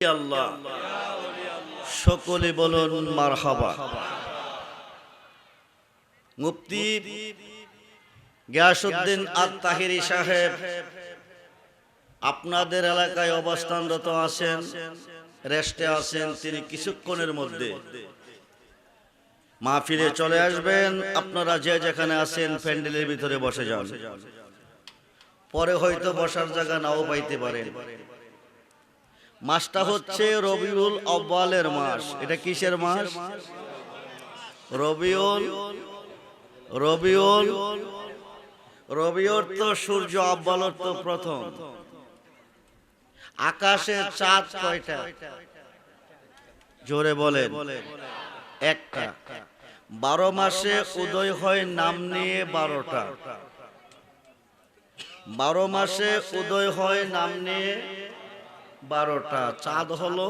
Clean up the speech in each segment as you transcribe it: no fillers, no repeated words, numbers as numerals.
আল্লাহ সকলে বলুন মারহাবা। মুফতি গিয়াসউদ্দিন আত-তাহিরি সাহেব আপনাদের এলাকায় অবস্থানরত আছেন, রেস্টে আছেন। তিনি কিছুক্ষণের মধ্যে মাহফিলে চলে আসবেন। আপনারা যে যেখানে আছেন প্যান্ডেলের ভিতরে বসে যান, পরে হয়তো বসার জায়গা নাও পাইতে পারেন। মাসটা হচ্ছে রবিউল আউয়ালের মাস। এটা কিসের মাস? রবিউল তো সূর্য, আউয়াল তো প্রথম। আকাশে চাঁদ কয়টা? জোরে বলেন। একটা। 12 মাসে উদয় হয় নাম নিয়ে 12টা। 12 মাসে উদয় হয় নাম নিয়ে 12টা। চাঁদ হলো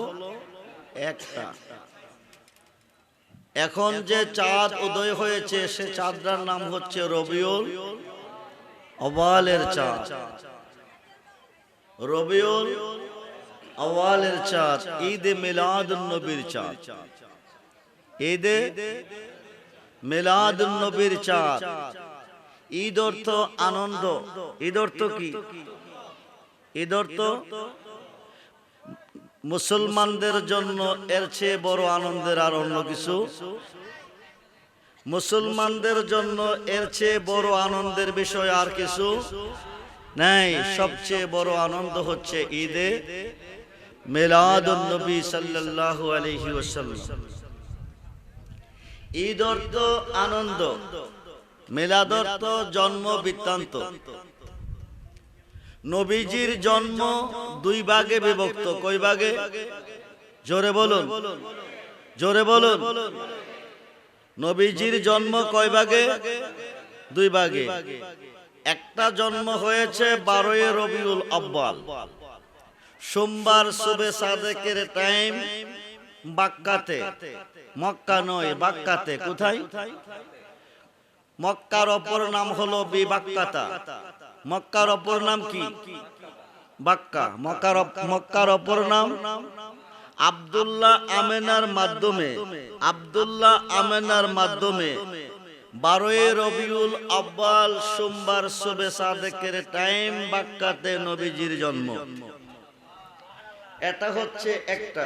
একটা। এখন যে চাঁদ উদয় হয়েছে সে চাঁদটার নাম হচ্ছে রবিউল আউয়ালের চাঁদ। রবিউল আউয়ালের চাঁদ ঈদে মিলাদুন নবীর চাঁদ। ঈদে মিলাদুন নবীর চাঁদ। ঈদ অর্থ আনন্দ। ঈদ অর্থ কি? ঈদ অর্থ মুসলমানদের জন্য এর চেয়ে বড় আনন্দের আর অন্য কিছু। মুসলমানদের জন্য এর চেয়ে বড় আনন্দের বিষয় আর কিছু নাই। সবচেয়ে বড় আনন্দ হচ্ছে ঈদে মিলাদুন নবী সাল্লাল্লাহু আলাইহি ওয়াসাল্লাম। ঈদ অর্থ আনন্দ, মিলাদ অর্থ জন্ম বৃত্তান্ত। নবীজির জন্ম 2 ভাগে বিভক্ত। কয় ভাগে? জোরে বলুন, জোরে বলুন। নবীজির জন্ম কয় ভাগে? 2 ভাগে। একটা জন্ম হয়েছে 12 রবিউল আউয়াল, সোমবার সুবে সাদেকের টাইম বাক্কাতে। মক্কা নয়, বাক্কাতে। কোথায়? মক্কার অপর নাম হলো বিবাক্কাতা। মক্কার অপর নাম কি? বাক্কা। মক্কার অপর নাম আব্দুল্লাহ আমেনার মাধ্যমে, আব্দুল্লাহ আমেনার মাধ্যমে 12 রবিউল আউয়াল সোমবার সুবে সাদেকের টাইম বাক্কাতে নবীজির জন্ম। এটা হচ্ছে একটা।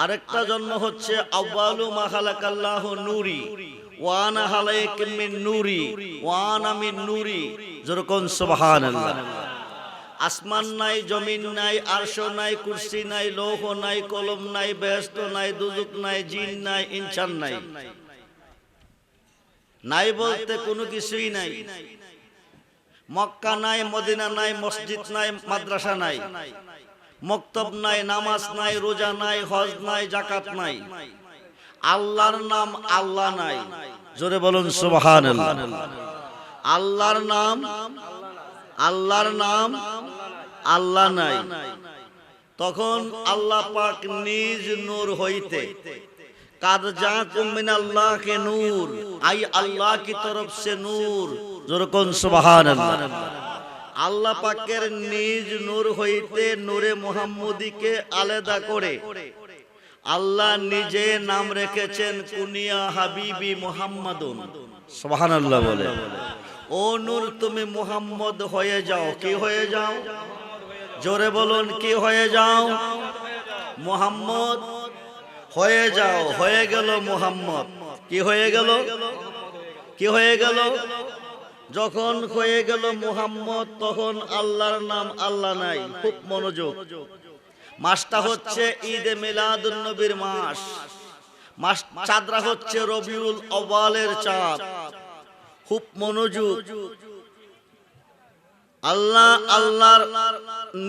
আরেকটা জন্ম হচ্ছে আউয়ালু মা খালাকাল্লাহু নূরি ওয়া আনা হালাইকুম মিন নূরি ওয়া আনা মিন নূরি। যেরকম সুবহানাল্লাহ। আসমান নাই, জমিন নাই, আরশ নাই, কুরসি নাই, লৌহ নাই, কলম নাই, বেহেশত নাই, দুজক নাই, জিন নাই, ইনসান নাই। নাই বলতে কোনো কিছুই নাই। মক্কা নাই, মদিনা নাই, মসজিদ নাই, মাদ্রাসা নাই, মক্তব নাই, নামাজ নাই, রোজা নাই, হজ নাই, যাকাত নাই। আল্লাহর নাম আল্লাহ নাই। জোরে বলুন সুবহানাল্লাহ। আল্লাহর নাম আল্লাহ নাই। তখন আল্লাহ পাক নিজ নূর হইতে কাদ জাকুম মিনাল্লাহি নূর, আই আল্লাহ কি তরফ সে নূর। যেরকম সুবহানাল্লাহ। আল্লাহ পাকের নিজ নূর হইতে নূরে মুহাম্মদীকে আলাদা করে আল্লাহ নিজে নাম রেখেছেন কুনিয়া হাবিবি মুহাম্মাদুন। সুবহানাল্লাহ বলে। ও নূর তুমি মুহাম্মদ হয়ে যাও। কি হয়ে যাও? জোরে বলুন, কি হয়ে যাও? মুহাম্মদ হয়ে যাও। হয়ে গেল মুহাম্মদ। কি হয়ে গেল? কি হয়ে গেল? যখন হয়ে গেল মুহাম্মদ তখন আল্লাহর নাম আল্লাহ নাই। খুব মনোযোগ। মাসটা হচ্ছে ঈদে মিলাদুন নবীর মাস। চাঁদরা হচ্ছে রবিউল আউয়ালের চাঁদ। খুব মনোযোগ। আল্লাহর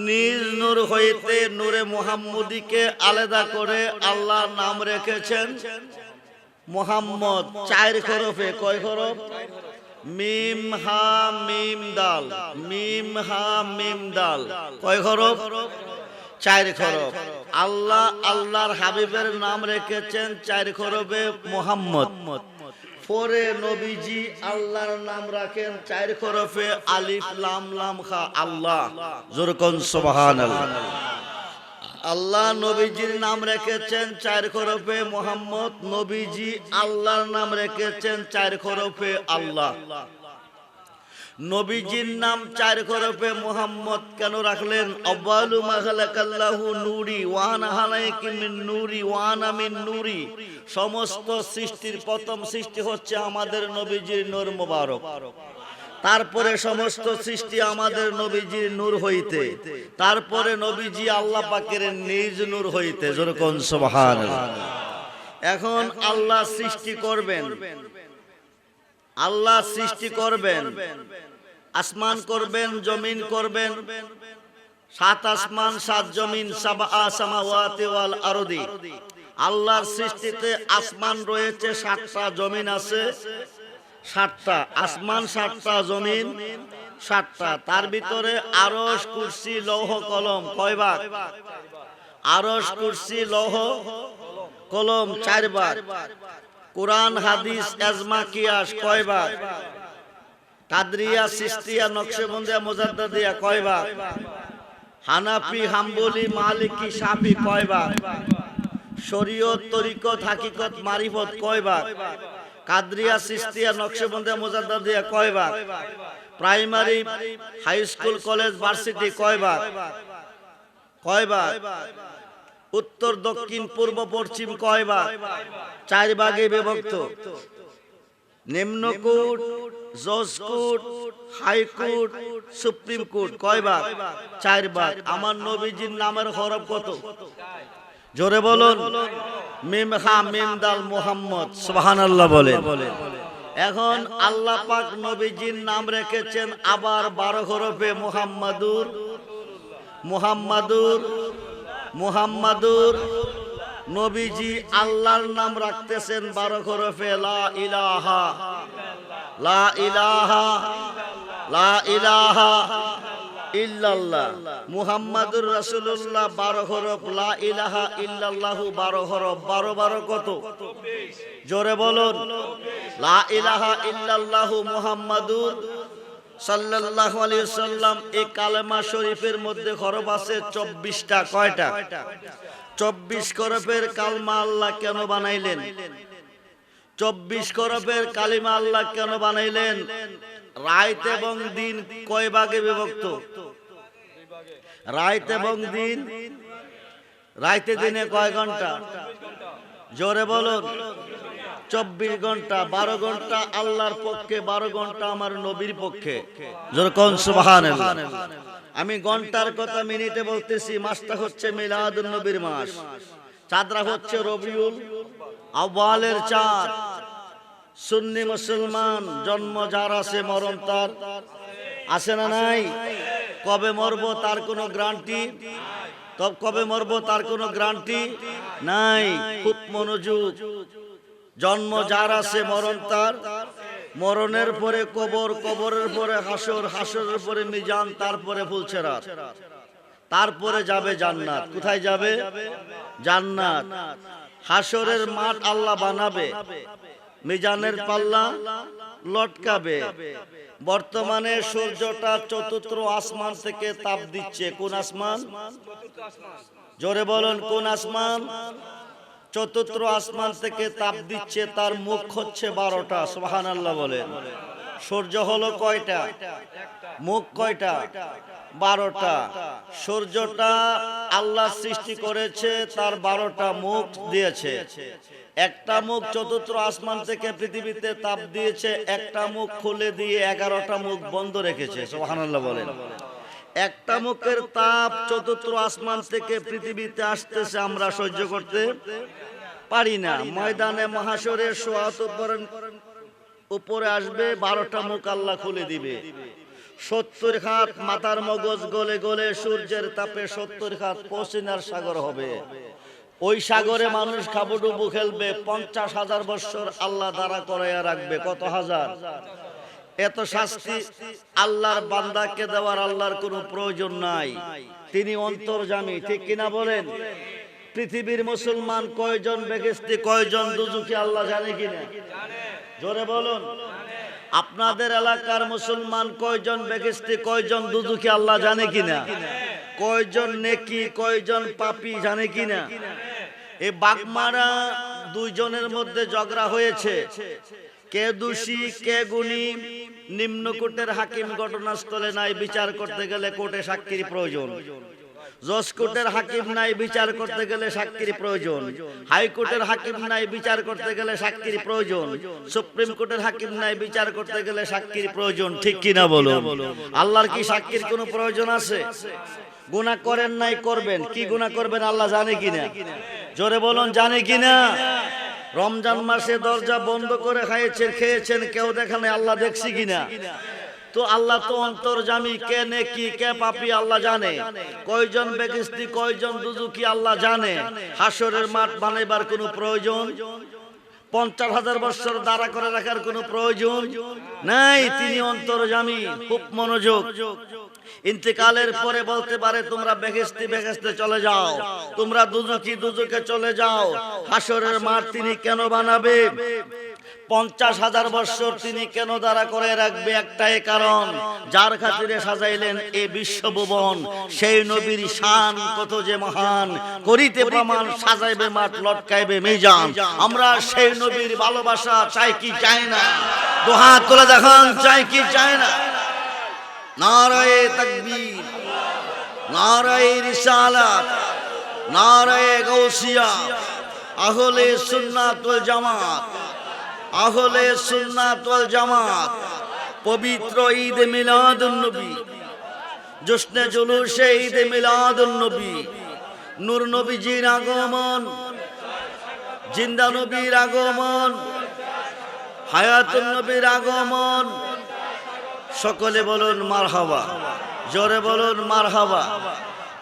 নিজ নূর হইতে নূরে মুহাম্মদীকে আলাদা করে আল্লাহ নাম রেখেছেন মুহাম্মদ। 4 হরফে। কয় হরফ? মিম হা মিম দাল। মিম হা মিম দাল। কয় হরফ? 4 হরফ। আল্লাহর হাবিবের নাম রেখেছেন 4 হরফে মুহাম্মদ। পরে নবীজি আল্লাহর নাম রাখেন 4 হরফে আলিফ লাম লাম খা আল্লাহ। যেরকম সুবহানাল্লাহ। আল্লাহ নবীজির নাম রেখেছেন 4 হরফে মোহাম্মদ। নবীজি আল্লাহর নাম রেখেছেন 4 হরফে আল্লাহ। নবীজির নাম 4 হরফে মোহাম্মদ কেন রাখলেন? আউয়ালু মা খালাকাল্লাহু নূরি ওয়া আনা খালাইকি মিন নূরি ওয়া আনা মিন নূরি। সমস্ত সৃষ্টির প্রথম সৃষ্টি হচ্ছে আমাদের নবীজির নূর মোবারক। তারপরে সমস্ত সৃষ্টি আমাদের নবীজির নূর হইতে, তারপরে নবীজি আল্লাহ পাকের নিজ নূর হইতে। জোরে কোন সুবহানাল্লাহ। এখন আল্লাহ সৃষ্টি করবেন, আল্লাহ সৃষ্টি করবেন, আসমান করবেন, জমিন করবেন, 7 আসমান 7 জমিন, সাবআ সামাওয়াতি ওয়াল আরদি। আল্লাহর সৃষ্টিতে আসমান রয়েছে 7টা, জমিন আছে 7টা। আসমান 7টা, জমিন 7টা। তার ভিতরে আরশ, কুরসি, লৌহ, কলম কয় ভাগ? আরশ, কুরসি, লৌহ, কলম 4 ভাগ। কুরআন, হাদিস, এজমা, কিয়াস কয় ভাগ? কাদরিয়া, সিস্তিয়া, নকশবন্দিয়া, মুজাদ্দিদিয়া কয় ভাগ? হানাফি, হাম্বলি, মালিকি, শাফি কয় ভাগ? শরীয়ত, তরিকত, হাকিকত, মারিফত কয় ভাগ? কাদরিয়া, সিস্তিয়া, নকশবন্দিয়া, মুজাদ্দিদিয়া কয় ভাগ? Primary, high school, college, varsity কয় ভাগ? কয় ভাগ? উত্তর, দক্ষিণ, পূর্ব, পশ্চিম কয় ভাগ? 4 ভাগে বিভক্ত। নিম্নকূট, জজকূট, হাইকোর্ট, সুপ্রিম কোর্ট কয় ভাগ? 4 ভাগ। আমার নবীজির নামের হরফ কত? জোরে বলুন। মিম, হা, মিম, দাল, মুহাম্মদ। সুবহানাল্লাহ বলেন। এখন আল্লাহ পাক নবীজির নাম রেখেছেন আবার 12 হরফে মুহাম্মাদুর, মুহাম্মাদুর, মুহাম্মাদুর। নবীজি আল্লাহর নাম রাখতেছেন 12 হরফে লা ইলাহা, লা ইলাহা, লা ইলাহা ইল্লাল্লাহ। মুহাম্মাদুর রাসূলুল্লাহ 12 হরফ, লা ইলাহা ইল্লাল্লাহু 12 হরফ। 12 12 কত? জোরে বলুন। লা ইলাহা ইল্লাল্লাহু মুহাম্মাদুর সাল্লাল্লাহু আলাইহি ওয়াসাল্লাম। এই কালেমা শরীফের মধ্যে হরফ আছে 24টা। কয়টা? 24 হরফের কালমা আল্লাহ কেন বানাইলেন? 24 হরফের কালিমা আল্লাহ কেন বানাইলেন? রাত এবং দিন কয় ভাগে বিভক্ত? রাত এবং দিন। রাতে দিনে কয় ঘন্টা? জোরে বলুন। 24 ঘন্টা। 12 ঘন্টা আল্লাহর পক্ষে, 12 ঘন্টা আমার নবীর পক্ষে। জোরে কোন সুবহানাল্লাহ। আমি ঘন্টার কথা মিনিটে বলতেছি। মাসটা হচ্ছে মিলাদুন নবীর মাস, চাঁদরা হচ্ছে রবিউল আউয়ালের চাঁদ। সুন্নি মুসলমান, জন্ম যার আছে মরণ তার আছে না নাই? কবে মরবো তার কোনো গ্যারান্টি? তবে কবে মরবো তার কোনো গ্যারান্টি নাই। খুব মনোযোগ। জন্ম যার আছে মরণ তার। মরণের পরে কবর, কবরের পরে হাসর, হাসরের পরে মিজান, তারপরে ফুলছেরাত, তারপরে যাবে জান্নাত। কোথায় যাবে? জান্নাত। হাসরের মাঠ আল্লাহ বানাবে, মিজানের পাল্লা লটকাবে। বর্তমানে সূর্যটা 4র্থ আসমান থেকে তাপ দিচ্ছে। কোন আসমান? জোরে বলুন। কোন আসমান? 4র্থ আসমান থেকে তাপ দিচ্ছে। তার মুখ হচ্ছে 12টা। সুবহানাল্লাহ বলেন। সূর্য হলো কয়টা? মুখ কয়টা? 12টা। সূর্যটা আল্লাহ সৃষ্টি করেছে, তার 12টা মুখ দিয়েছে। একটা মুখ 4র্থ আসমান থেকে পৃথিবীতে তাপ দিয়েছে, একটা মুখ খুলে দিয়ে 11টা মুখ বন্ধ রেখেছে। সুবহানাল্লাহ বলেন। একটা মুখের তাপ 4র্থ আসমান থেকে পৃথিবীতে আসতেছে, আমরা সহ্য করতে পারি না। ময়দানে মহাশরে সোয়াত উপরে আসবে, 12টা মুখ আল্লাহ খুলে দিবে। 70 হাত মাথার মগজ গলে গলে সূর্যের তাপে 70 হাত পশিনার সাগর হবে। ওই সাগরে মানুষ খাবুডুবু খেলবে। 50,000 বছর আল্লাহ দাঁড়া করাইয়া রাখবে। কত হাজার? এত শাস্তি আল্লাহর বান্দাকে দেওয়ার আল্লাহর কোনো প্রয়োজন নাই। তিনি অন্তর্যামী, ঠিক কিনা বলেন? পৃথিবীর মুসলমান কয়জন বেহেশতি, কয়জন দুজখী আল্লাহ জানে কিনা? জোরে বলুন। আপনাদের এলাকার মুসলমান কয়জন বেহেশতি, কয়জন দুজখী আল্লাহ জানে কিনা? কয়জন নেকি কয়জন পাপী জানে কিনা? এই বাগমারা দুইজনের মধ্যে ঝগড়া হয়েছে, কে দোষী কে গুণী। নিম্নকোর্টের হাকিম ঘটনাস্থলে নাই, বিচার করতে গেলে কোর্টে সাক্ষীর প্রয়োজন। জজ কোর্টের হাকিম নাই, বিচার করতে গেলে সাক্ষীর প্রয়োজন। হাইকোর্টের হাকিম নাই, বিচার করতে গেলে সাক্ষীর প্রয়োজন। সুপ্রিম কোর্টের হাকিম নাই, বিচার করতে গেলে সাক্ষীর প্রয়োজন। ঠিক কিনা বলো? আল্লাহর কি সাক্ষীর কোনো প্রয়োজন আছে? গুনাহ করেন নাই, করবেন, কি গুনাহ করবেন আল্লাহ জানে কিনা? জোরে বলুন, জানে কিনা? রমজান মাসে দরজা বন্ধ করে খেয়েছেন, কেউ দেখে নাই, আল্লাহ দেখছি কিনা? তো আল্লাহ তো অন্তর্যামী, কে নেকি কে পাপী আল্লাহ জানে। কয়জন বেহেশতি কয়জন দুজকি আল্লাহ জানে। হাসরের মাঠ বানাইবার কোনো প্রয়োজন, 50,000 বছর দাঁড়া করে রাখার কোনো প্রয়োজন নাই। তিনি অন্তর্যামী। খুব মনোযোগ। ইন্তেকালের পরে বলতে পারে তোমরা বেহেশতে চলে যাও, তোমরা দুজকে চলে যাও। হাসরের মাঠ তিনি কেন বানাবে? 50,000 বছর তিনি কেন দাঁড়া করে রাখবে? একটাই কারণ, যার খাতিরে সাজাইলেন এই বিশ্বভুবন, সেই নবীর শান কত যে মহান। করিতে প্রমাণ সাজাইবে মাঠ, লটকাইবে মিজান। আমরা সেই নবীর ভালোবাসা চাই কি চাই না? দুহাত তুলে দেখান, চাই কি চাই না? নারায়ে তাকবীর, নারায়ে রিসালাত, নারায়ে গাউসিয়া। আহলে সুন্নাত ওয়াল জামাত, আহলে সুন্নাত ওয়াল জামাত। পবিত্র ঈদ মিলাদুন নবী, জশ্নে জুলুসে ঈদ মিলাদুন নবী, নূর নবীজির আগমন, জিন্দা নবীর আগমন, হায়াতুন নবীর আগমন। সকলে বলুন মারহাবা, জোরে বলুন মারহাবা।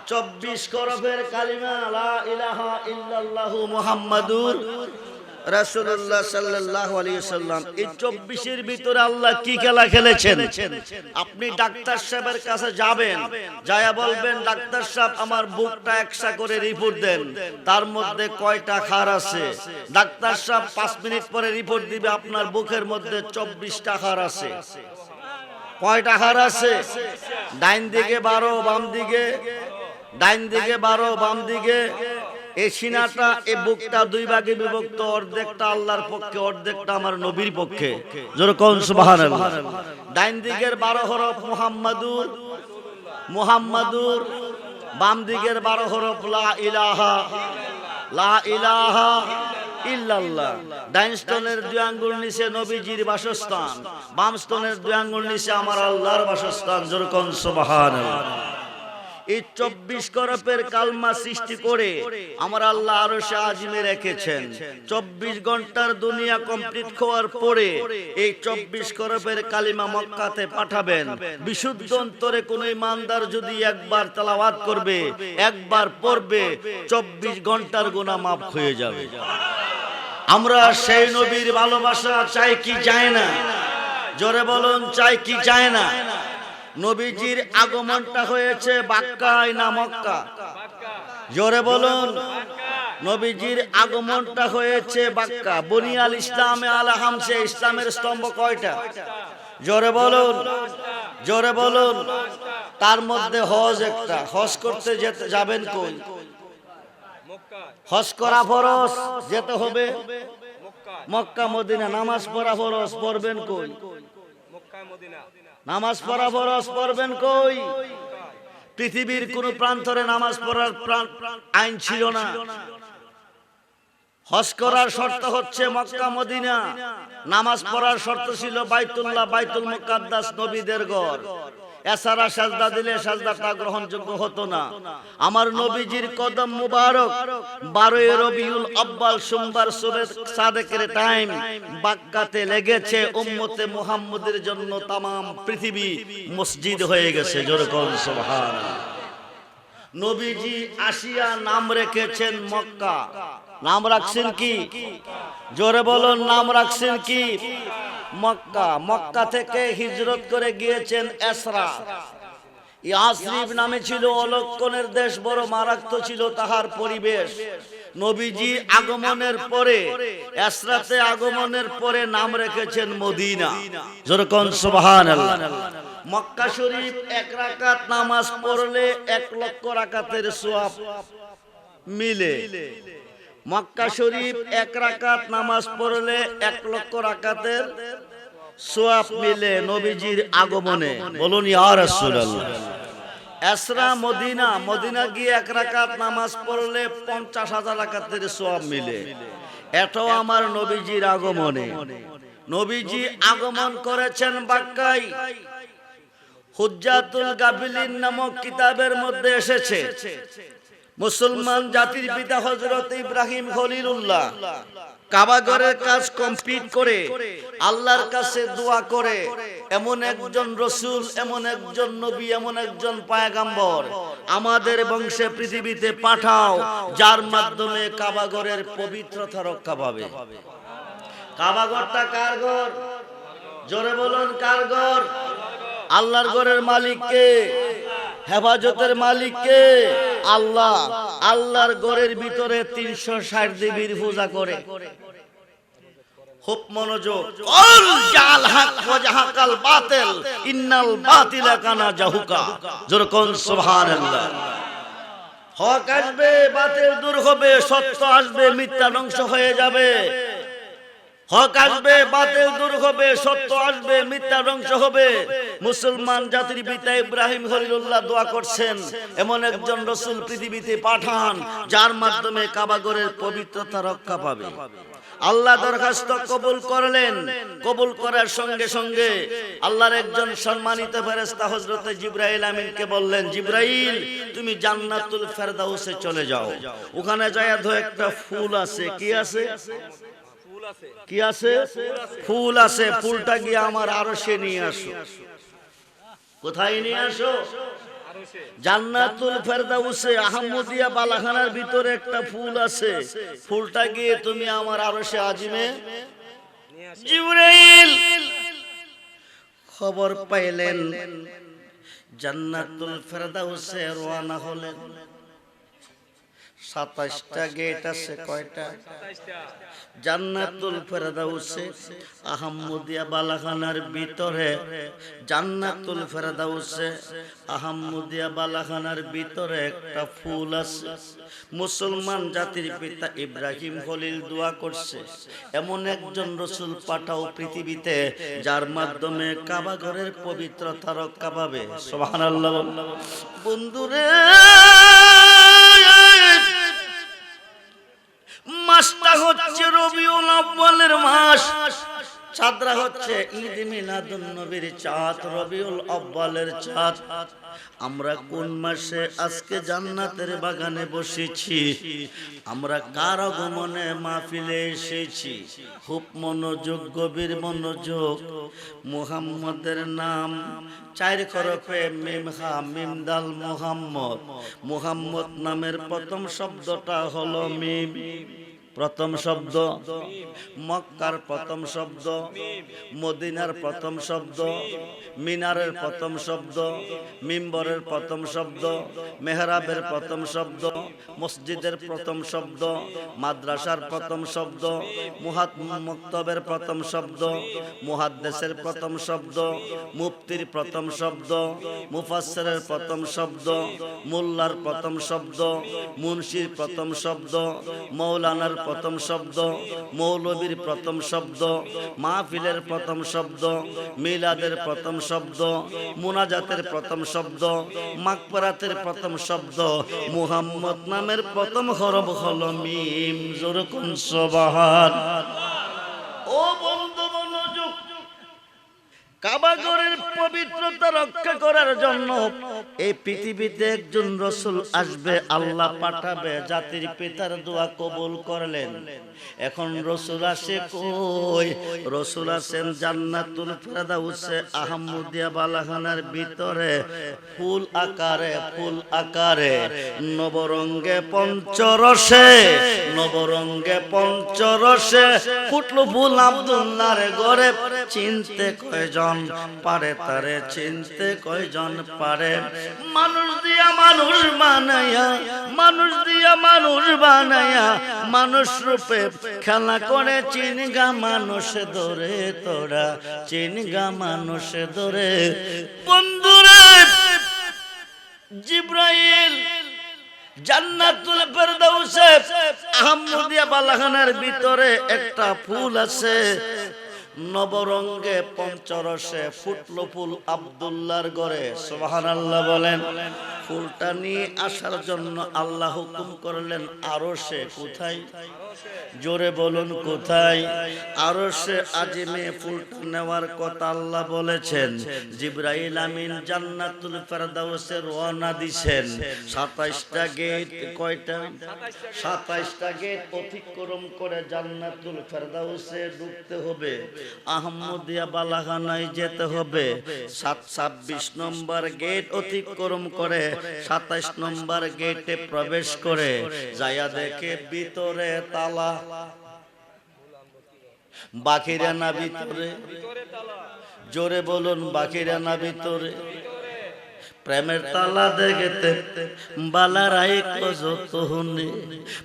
24 করফের কালিমা লা ইলাহা ইল্লাল্লাহু মুহাম্মাদুর রাসূলুল্লাহ সাল্লাল্লাহু আলাইহি ওয়াসাল্লাম। এই 24 এর ভিতরে আল্লাহ কি খেলা খেলেছেন? আপনি ডাক্তার সাহেবের কাছে যাবেন, যায়া বলবেন ডাক্তার সাহেব আমার বুকটা একসা করে রিপোর্ট দেন, তার মধ্যে কয়টা খার আছে? ডাক্তার সাহেব 5 মিনিট পরে রিপোর্ট দিবে আপনার বুকের মধ্যে 24টা খার আছে। কয়টা খার আছে? ডাইন দিকে 12, বাম দিকে, ডাইন দিকে 12, বাম দিকে। এই সিনাটা, এই বুকটা দুই ভাগে বিভক্ত, অর্ধেকটা আল্লাহর পক্ষে, অর্ধেকটা আমার নবীর পক্ষে। জোরে কোন সুবহানাল্লাহ। ডাইন দিকের 12 হরফ মুহাম্মাদুর, মুহাম্মাদুর। বাম দিকের 12 হরফ লা ইলাহা, লা ইলাহা ইল্লাল্লাহ। ডাইন স্তনের 2 আঙ্গুল নিচে নবীজির বাসস্থান, বাম স্তনের 2 আঙ্গুল নিচে আমার আল্লাহর বাসস্থান। জোরে কোন সুবহানাল্লাহ। এই 24 করফের কালমা সৃষ্টি করে আমার আল্লাহ আরশে আজিমে রেখেছেন। 24 ঘন্টার দুনিয়া কমপ্লিট হওয়ার পরে এই 24 করফের কালিমা মক্কাতে পাঠাবেন। বিশুদ্ধ অন্তরে কোন ইমানদার যদি একবার তেলাওয়াত করবে, একবার পড়বে, 24 ঘন্টার গুনাহ মাফ হয়ে যাবে। আমরা সেই নবীর ভালোবাসা চাই কি চাই না? জোরে বলুন, চাই কি চাই না? নবীজির আগমনটা হয়েছে বাক্কায় না মক্কা? জোরে বলুন। নবীজির আগমনটা হয়েছে বাক্কা। বুনিয়াল ইসলামে আলা হামসে, ইসলামের স্তম্ভ কয়টা? জোরে বলুন, জোরে বলুন। তার মধ্যে হজ একটা। হজ করতে যাবেন কই? হজ করা ফরজ, যেতে হবে মক্কা মদিনা। নামাজ পড়া ফরজ, পড়বেন কই? নামাজ পড়া ফরজ, পড়বেন কই? পৃথিবীর কোন প্রান্তরে নামাজ পড়ার আইন ছিল না। হজ করার শর্ত হচ্ছে মক্কা মদিনা। নামাজ পড়ার শর্ত ছিল বাইতুল্লাহ, বাইতুল মুকাদ্দাস, নবীদের ঘর। এছাড়া সাজদা দিলে সাজদাটা গ্রহণযোগ্য হতো না। আমার নবীজির কদম মুবারক 12 রবিউল আউয়াল সোমবার সুবহ সাদেকের টাইম বাক্কাতে লেগেছে। উম্মতে মুহাম্মদের জন্য तमाम পৃথিবী মসজিদ হয়ে গেছে। জোরে কোন সুবহানাল্লাহ। নবীজি আসিয়া নাম রেখেছেন মক্কা। নাম রাখছেন কি? জোরে বলুন, নাম রাখছেন কি? মক্কা। মক্কা থেকে হিজরত করে গিয়েছেন এসরা। ইয়াসরিব নামে ছিল অলক্ষণের দেশ, বড় মারাত্মক ছিল তাহার পরিবেশ। নবীজি আগমনের পরে, ইসরাতে আগমনের পরে নাম রেখেছেন মদিনা। জোরে কোন সুবহানাল্লাহ। মক্কা শরীফ 1 রাকাত নামাজ পড়লে 1 লক্ষ রাকাতের সওয়াব মিলে। মক্কা শরীফ 1 রাকাত নামাজ পড়লে 1 লক্ষ রাকাতের সওয়াব মিলে নবীজির আগমনে। বলুন ইয়া রাসূলুল্লাহ। ইসরা মদিনা, মদিনা গিয়ে 1 রাকাত নামাজ পড়লে 50,000 রাকাতের সওয়াব মিলে। এটাও আমার নবীজির আগমনে। নবীজি আগমন করেছেন বাক্কায়। হুজ্জাতুল গাফিলিন নামক কিতাবের মধ্যে এসেছে, মুসলমান জাতির পিতা হযরত ইব্রাহিম খলিলুল্লাহ কাবা ঘরের কাজ কমপ্লিট করে আল্লাহর কাছে দোয়া করে, এমন একজন রাসূল, এমন একজন নবী, এমন একজন পয়গম্বর আমাদের বংশে পৃথিবীতে পাঠাও, যার মাধ্যমে কাবা ঘরের পবিত্রতা রক্ষা পাবে। কাবা ঘরটা কার ঘর? জোরে বলুন কার ঘর? আল্লাহর ঘরের মালিক কে? হেফাজতের মালিক কে? আল্লাহ। আল্লাহর ঘরের ভিতরে 360 দেবীর পূজা করে। খুব মনোযোগ। কুল জাল হক ওয়া জাহাকাল বাতিল ইন্নাল বাতিলা কানা জাহুকা। জোরে কোন সুবহানাল্লাহ। হক আসবে, বাতিল দূর হবে, সত্য আসবে, মিথ্যা ধ্বংস হয়ে যাবে। হক আসবে, বাতিল দূর হবে, সত্য আসবে, মিথ্যা ধ্বংস হবে। মুসলমান জাতির পিতা ইব্রাহিম খলিলুল্লাহ দোয়া করছেন, এমন একজন রাসূল পৃথিবীতে পাঠান, যার মাধ্যমে কাবা ঘরের পবিত্রতা রক্ষা পাবে। আল্লাহ দরখাস্ত কবুল করলেন। কবুল করার সঙ্গে সঙ্গে আল্লাহর একজন সম্মানিত ফেরেশতা হযরত জিবরাইল আমিনকে বললেন, জিবরাইল তুমি জান্নাতুল ফেরদাউসে চলে যাও। ওখানে যায় একটা ফুল আছে। কি আছে? কি আছে? ফুল আছে। ফুলটা গিয়ে আমার আরশে নিয়ে আসো। কোথায় নিয়ে আসো? জান্নাতুল ফেরদাউসে আহমদিয়া বালাখানার ভিতরে একটা ফুল আছে। ফুলটা গিয়ে তুমি আমার আরশে আজিমে। জিবরাইল খবর পাইলেন, জান্নাতুল ফেরদাউসে রওনা হলেন। 27টা গেট আছে। কয়টা? জান্নাতুল ফেরদাউসে আহমদিয়া বালাখানার ভিতরে, জান্নাতুল ফেরদাউসে আহমদিয়া বালাখানার ভিতরে একটা ফুল আছে। মুসলমান জাতির পিতা ইব্রাহিম খলিল দোয়া করছে, এমন একজন রাসূল পাঠাও পৃথিবীতে, যার মাধ্যমে কাবা ঘরের পবিত্রতা রক্ষা পাবে। সুবহানাল্লাহ। বন্ধুরে, মাসটা হচ্ছে রবিউল আউয়ালের মাস। চাঁদরা হচ্ছে ঈদ মিলাদুন নবীর চাঁদ, রবিউল আউয়ালের চাঁদ। আমরা কোন মাসে আজকে জান্নাতের বাগানে বসেছি? আমরা কার আগমনে মাহফিলে এসেছি? খুব মনোযোগ, গভীর মনোযোগ। মুহাম্মদের নাম 4 হরফে, মিম হা মিম দাল মুহাম্মদ। মুহাম্মদ নামের প্রথম শব্দটা হলো মিম। প্রথম শব্দ মক্কার প্রথম শব্দ, মদিনার প্রথম শব্দ, মিনারের প্রথম শব্দ, মিম্বরের প্রথম শব্দ, মেহরাবের প্রথম শব্দ, মসজিদের প্রথম শব্দ, মাদ্রাসার প্রথম শব্দ, মক্তবের প্রথম শব্দ, মুহাদ্দিসের প্রথম শব্দ, মুফতির প্রথম শব্দ, মুফাসসিরের প্রথম শব্দ, মোল্লার প্রথম শব্দ, মুন্সির প্রথম শব্দ, মৌলানার প্রথম শব্দ, মৌলবীর প্রথম শব্দ, মাহফিলের প্রথম শব্দ, মিলাদের প্রথম শব্দ, মুনাজাতের প্রথম শব্দ, মাগফিরাতের প্রথম শব্দ। মুহাম্মদ নামের প্রথম হরফ হলো মিম। জোরে কোন সুবহান। ও বন্ধু মনোযোগ। কাবা ঘরের পবিত্রতা রক্ষা করার জন্য এই পৃথিবীতে একজন রাসূল আসবে, আল্লাহ পাঠাবে। জাতির পিতার দোয়া কবুল করলেন। এখন রাসূল আসে কই? রাসূল আছেন জান্নাতুল ফেরদাউসে আহমদিয়া বালাখানার ভিতরে, ফুল আকারে, ফুল আকারে, নবরঙ্গে পঞ্চরসে, নবরঙ্গে পঞ্চরসে ফুটলো ফুল আব্দুল্লাহর ঘরে। চিনতে কয়জন? কয়জন পারে তারে চিনতে কয়জন পারে মানুষ দিয়া মানুষ বানায়া মানুষ দিয়া মানুষ বানায়া মানুষ রূপে খেলা করে চিনগা মানুষ ধরে তোরা চিনগা মানুষ ধরে বন্ধুরে জিব্রাইল জান্নাতুল ফেরদাউসে আহমদিয়া বালাখানার ভিতরে একটা ফুল আছে নবরঙ্গে পঞ্চরসে ফুটলো ফুল আব্দুল্লাহর ঘরে সুবহানাল্লাহ বলেন ফুলটা নিয়ে আসার জন্য আল্লাহ হুকুম করলেন আরশে কোথায় জোরে বলুন কোথায় আরশে আজিমে ফুলটা নেওয়ার কথা আল্লাহ বলেছেন জিবরাইল আমিন জান্নাতুল ফেরদাউসে রওনা দিবেন 27টা গেট কয়টা 27টা গেট অতিক্রম করে জান্নাতুল ফেরদাউসে ঢুকতে হবে আহমদিয়া বালাখানায় যেতে হবে 26 নম্বর গেট অতিক্রম করে 27 নম্বর গেটে প্রবেশ করে যায়া দেখে ভিতরে তালা বাকিরা না ভিতরে জোরে বলুন বাকিরা না ভিতরে প্রেমের তালা দেখতে বালা রাই কজত হুনে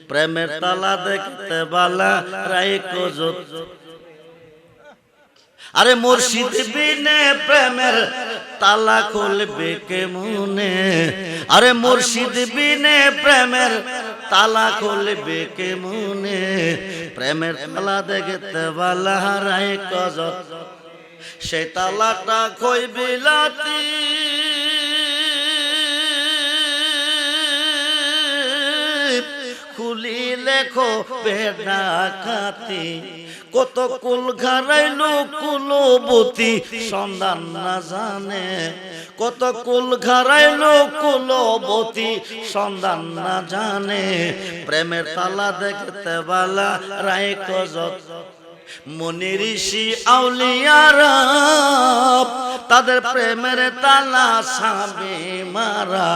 প্রেমের তালা দেখতে বালা রাই কজত আরে মুর্শিদ বিনে প্রেমের তালা খুলবে কেমনে আরে মুর্শিদ বিনে প্রেমের তালা খুলবে কেমনে প্রেমের তালা দেখতে বালা রাই কজত সে তালাটা কই বিলাতি খুলি লেখো বেডাকাতি কত কুল ঘারাইলো কুলবতী সন্ধান না জানে কত কুল ঘারাইলো কুলবতী সন্ধান না জানে প্রেমের তালা দেখতে বালা রায় কজত মুনি ঋষি আউলিয়ারা তাদের প্রেমের তালা সাবে মারা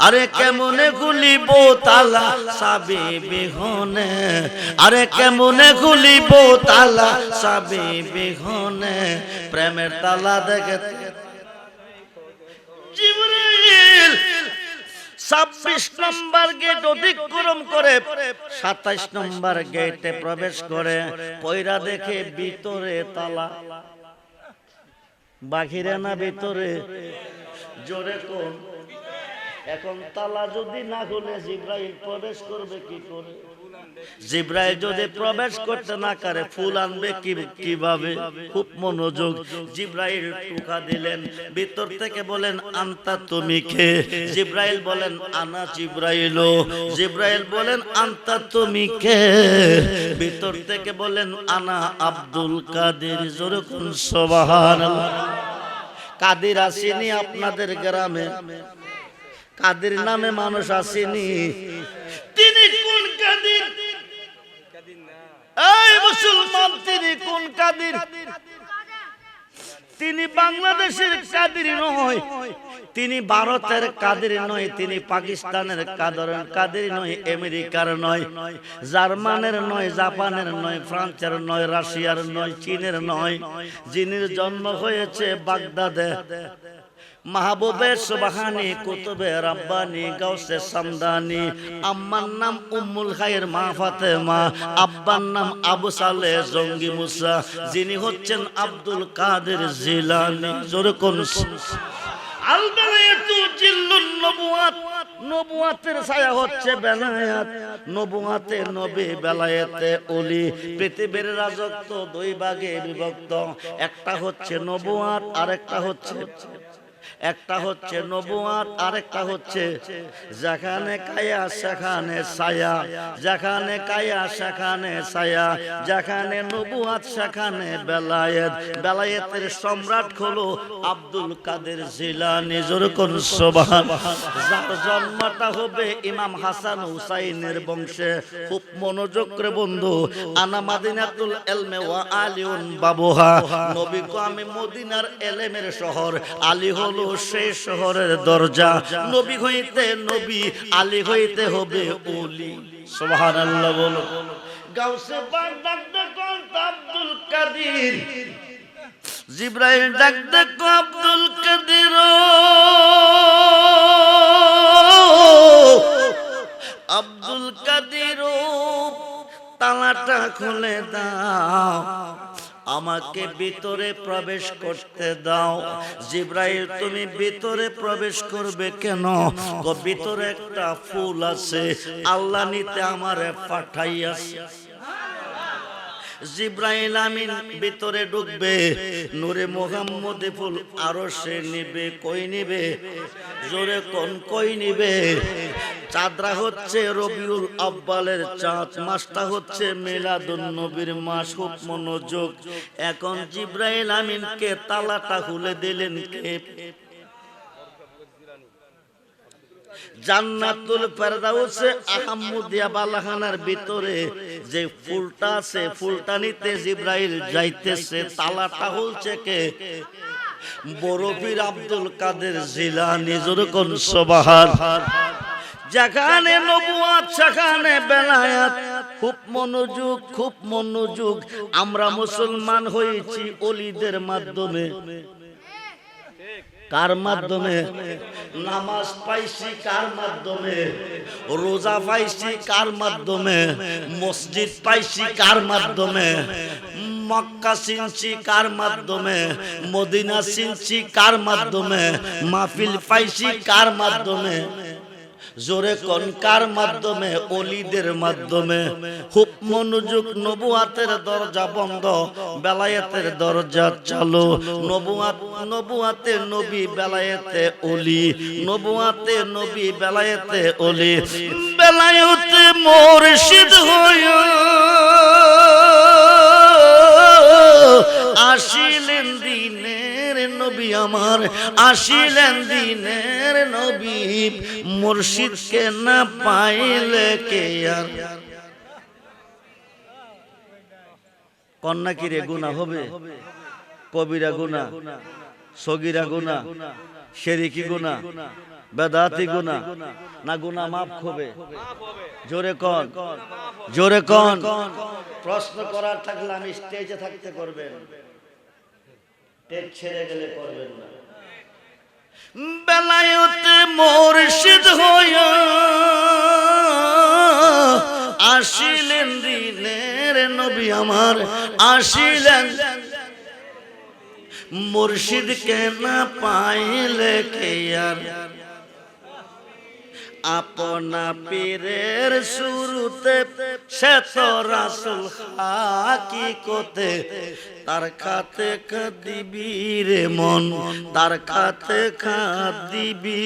আরে কেমনে খুলিব তালা সাবে বিহনে আরে কেমনে খুলিব তালা সাবে বিহনে প্রেমের তালা দেখতে জিবরাইল 26 নম্বর গেট অতিক্রম করে 27 নম্বর গেটে প্রবেশ করে পয়রা দেখে ভিতরে তালা বাহিরে না ভিতরে জোরে কোন এখন তালা যদি না খুলে জিবরাইল প্রবেশ করবে কি করে জিবরাইল যদি প্রবেশ করতে না পারে ফুল আনবে কিভাবে খুব মনোযোগ জিবরাইল টুকা দিলেন ভিতর থেকে বলেন আনতা তুমি কে জিবরাইল বলেন আনা জিবরাইল জিবরাইল বলেন আনতা তুমি কে ভিতর থেকে বলেন আনা আব্দুল কাদের জোরে কোন সুবহানাল্লাহ কাদের আসেনি আপনাদের গ্রামে কাদের নামে মানুষ আসেনি তিনি কোন কাদের এই মুসলমান তিনি কোন কাদের তিনি বাংলাদেশের কাদের নয় তিনি ভারতের কাদের নয় তিনি পাকিস্তানের কাদের নয় আমেরিকার নয় জার্মানের নয় জাপানের নয় ফ্রান্সের নয় রাশিয়ার নয় চীনের নয় যিনির জন্ম হয়েছে বাগদাদে মাহবুবে সুবহানি কুতুবে রাব্বানি গাউসে সামদানি আম্মার নাম উম্মুল খায়ের মা ফাতেমা আব্বার নাম আবু সালেহ জঙ্গি মুসা যিনি হচ্ছেন আব্দুল কাদের জিলানী জোরে কোন আল বেলায়াতু জিল্লুন নবুয়াত নবুয়াতের ছায়া হচ্ছে বেলায়াত নবুয়াতে নবী বেলায়েতে ওলি পৃথিবীর রাজত্ব দুই ভাগে বিভক্ত একটা হচ্ছে নবুয়াত আরেকটা হচ্ছে একটা হচ্ছে নবুয়াত আরেকটা হচ্ছে যেখানে কায়া সেখানে ছায়া যেখানে কায়া সেখানে ছায়া যেখানে নবুয়াত সেখানে বেলায়েত বেলায়েতের সম্রাট হলো আব্দুল কাদের জিলানী জোরে কোন সুবহানাল্লাহ যার জন্মটা হবে ইমাম হাসান হুসাইনের বংশে খুব মনোযোগ করে বন্ধু আনা মাদিনাতুল ইলমে ওয়া আলিউন বাবুহা নবী কো আমি মদিনার ইলমের শহর আলী হলো সেই শহরের দরজা নবী হইতে নবী আলী হইতে হবে ওলি সুবহানাল্লাহ বলো গাউসে বাগদাদ কোন আব্দুল কাদের জিব্রাইল ডাক দেখো আব্দুল কাদের, আব্দুল কাদের তালাটা খুলে দাও, আমাকে ভিতরে প্রবেশ করতে দাও। জিব্রাইল তুমি ভিতরে প্রবেশ করবে কেন? ভিতরে একটা ফুল আছে, আল্লাহ নিতে আমারে পাঠাইয়াছে। জিব্রাইল আমিন ভিতরে ঢুকবে, নূরে মুহাম্মদে ফুল আরো সে নিবে। কই নিবে? জোরে কোন কই নিবে? চাঁদরা হচ্ছে রবিউল আব্বালের চাঁদ, মাসটা হচ্ছে মিলাদুন নবীর মাস। খুব মনোযোগ। এখন জিব্রাইল আমিনকে তালাটা খুলে দিলেন কে? জান্নাতুল ফেরদাউসে আহমদিয়া বালাখানার ভিতরে যে ফুলটা আছে, ফুলটা নিতে জিব্রাইল যাইতেছে। তালাটা খুলছে কে? বড় পীর আব্দুল কাদের জিলানী। জোরে কোন সুবহান। যেখানে নবুয়ত সেখানে বেলায়েত। খুব মনোযোগ, খুব মনোযোগ। আমরা মুসলমান হয়েছি ওলিদের মাধ্যমে। কার মাধ্যমে? নামাজ পাইছি কার মাধ্যমে? রোজা পাইছি কার মাধ্যমে? মসজিদ পাইছি কার মাধ্যমে? মক্কা চিনছি কার মাধ্যমে? মদিনা চিনছি কার মাধ্যমে? মাহফিল পাইছি কার মাধ্যমে? জোরে কোন কার মাধ্যমে? ওলিদের মাধ্যমে। খুব মনোযোগ। নবুয়াতের দরজা বন্ধ, বেলায়েতের দরজা চালু। নবুয়াতে নবী, বেলায়েতে ওলি। নবুয়াতে নবী, বেলায়েতে ওলি। বেলায়েতে মুর্শিদ হইয়া আসিলেন দিনের নবী আমার, আসিলেন দিনের নবী। মুর্শিদকে না পাইলে কে আর। কন্যা কি রে গুনাহ হবে? কবিরা গুনাহ, সগীরা গুনাহ, শিরকি গুনাহ, বেদাতি গুনাহ, না গুনাহ মাফ হবে? জোরে কোন, জোরে কোন। প্রশ্ন করার থাকলে আমি স্টেজে থাকতে করবেন, টেক ছেড়ে গেলে করবেন না। বেলায়েতে মুর্শিদ হইয়া আসিলেন দিনের নবী আমার, আসিলেন। মুর্শিদকে না পাইলে কে আর। আপনা পীরের শুরুতে সে তো রাসূল হাকিকতে। তার খাতে দিবি রে মন, তার খাতে দিবি।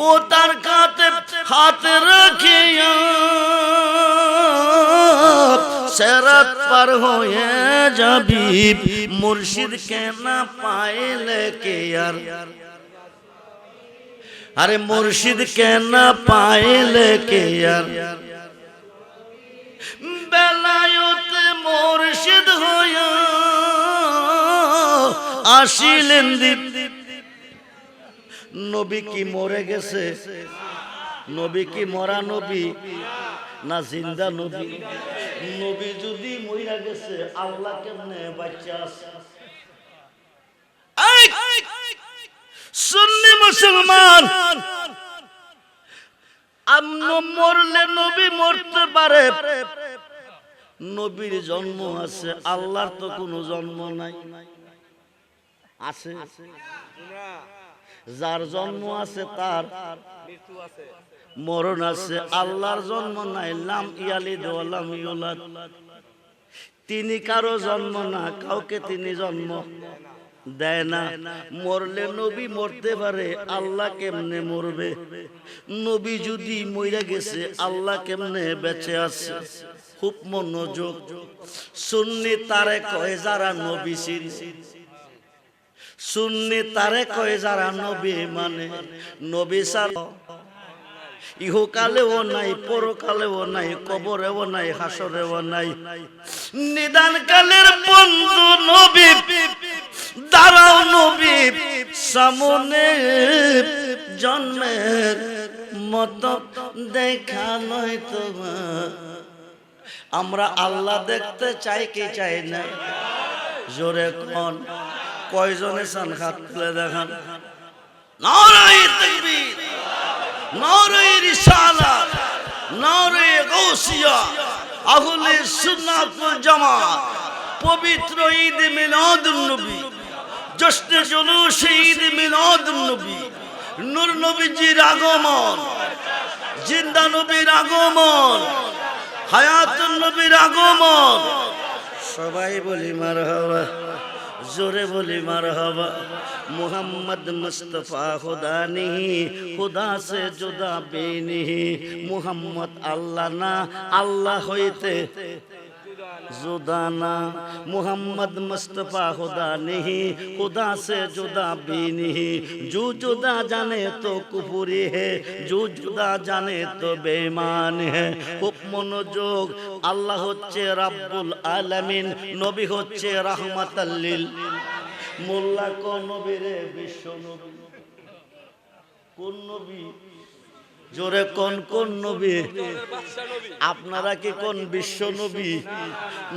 ও তার খাতে হাত রাখিয়া সিরাত পার হয়ে যাবি। মুর্শিদকে না পাইলে কে আর। আরে মুর্শিদকে না পাইলে কে আর। বেলায়েতে মুর্শিদ হইয়া আসিলেন দিন। নবী কি মরে গেছে? নবী কি মরা নবী না জিন্দা নবী? নবী যদি মইরা গেছে, আল্লাহ কেমনে বাচ্চা আছে? সুন্নি মুসলমান, আমনো মরলে নবী মরতে পারে। নবীর জন্ম আছে, আল্লাহর তো কোনো জন্ম নাই। আছে? যার জন্ম আছে তার মরণ আছে, আল্লাহর জন্ম নাই। লাম ইয়ালিদ ওয়া লাম ইউলাদ। তিনি কারো জন্ম না, কাউকে তিনি জন্ম দেয় না। মরলে নবী মরতে পারে, আল্লাহ কেমনে মরবে? নবী যদি মইরা গেছে, আল্লাহ কেমনে বেঁচে আছে? খুব মনোযোগ। সুন্নি তারে কয় যারা নবী চিনে, সুন্নি তারে কয় যারা নবী মানে। নবী ছাড়া ইহকালেও নাই, পরকালেও নাই, কবরেও নাই, হাসরেও নাই। নিদান কালের বন্ধু নবী, দাঁড়াও নবী সামনে। জন্মের মতো দেখা নয় তোমার। আমরা আল্লাহ দেখতে চাই কি চাই না? জোরে কোন, কয়জনে চান হাত তুলে দেখান। নারায়ে তাকবীর, নারায়ে রিসালাত, নারায়ে গাউসিয়া। আহলে সুন্নাত ওয়াল জামাত পবিত্র ঈদ মিলাদুন নবী, জশ্নে জুলুস ঈদ মিলাদুন নবী, নূর নবীজির আগমন, জিন্দা নবীর আগমন, হায়াতুন নবীর আগমন। সবাই বলি মারহাবা, জোরে বলি মারহাবা। मुहम्मद मुस्तफा खुदा नहीं, खुदा से जुदा भी नहीं। मुहम्मद अल्लाह ना, अल्लाह होते जुदा ना। मुहम्मद मुस्तफा खुदा नहीं, खुदा से जुदा भी नहीं। जो जुदा जाने तो कुफरी है, जो जुदा जाने तो बेईमान है। খুব মনোযোগ। আল্লাহ হচ্ছে রাব্বুল আলামিন, নবী হচ্ছে রাহমাতাল লিল। মোল্লা কোন নবী রে? বিশ্ব নবী। কোন নবী? জোরে কোন কোন নবী? আপনারা কি কোন বিশ্ব নবী?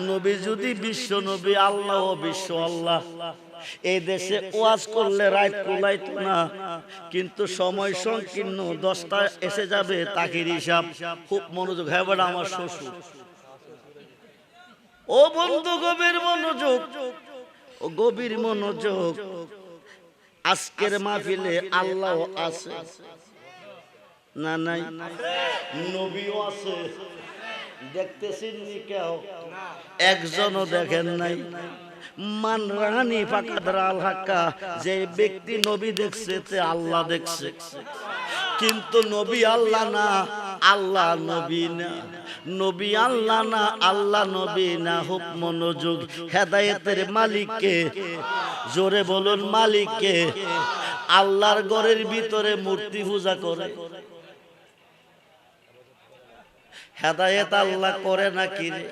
নবী যদি বিশ্ব নবী, আল্লাহ বিশ্ব আল্লাহ। এই দেশে ওয়াজ করলে রাত কুলাইতো না, কিন্তু সময় সংকীর্ণ, 10টা এসে যাবে তাকির হিসাব। খুব মনোযোগ। হ্যাঁ বেটা আমার শ্বশুর। ও বন্ধু গভীর মনোযোগ, ও গভীর মনোযোগ। আজকের মাহফিলে আল্লাহ আছে না? নাই? নবীও আছে। দেখতেছেন নি কেউ? একজনও দেখেন নাই। মান রানি ফাকাদরা আল হাক্কা, যে ব্যক্তি নবী দেখছে তে আল্লাহ দেখছে। কিন্তু নবী আল্লাহ না, আল্লাহ নবী না। নবী আল্লাহ না, আল্লাহ নবী না। খুব মনোযোগ। হেদায়েতের মালিককে, জোরে বলুন মালিককে। আল্লাহর ঘরের ভিতরে মূর্তি পূজা করে। হেদায়েত আল্লাহ করে নাকি রে?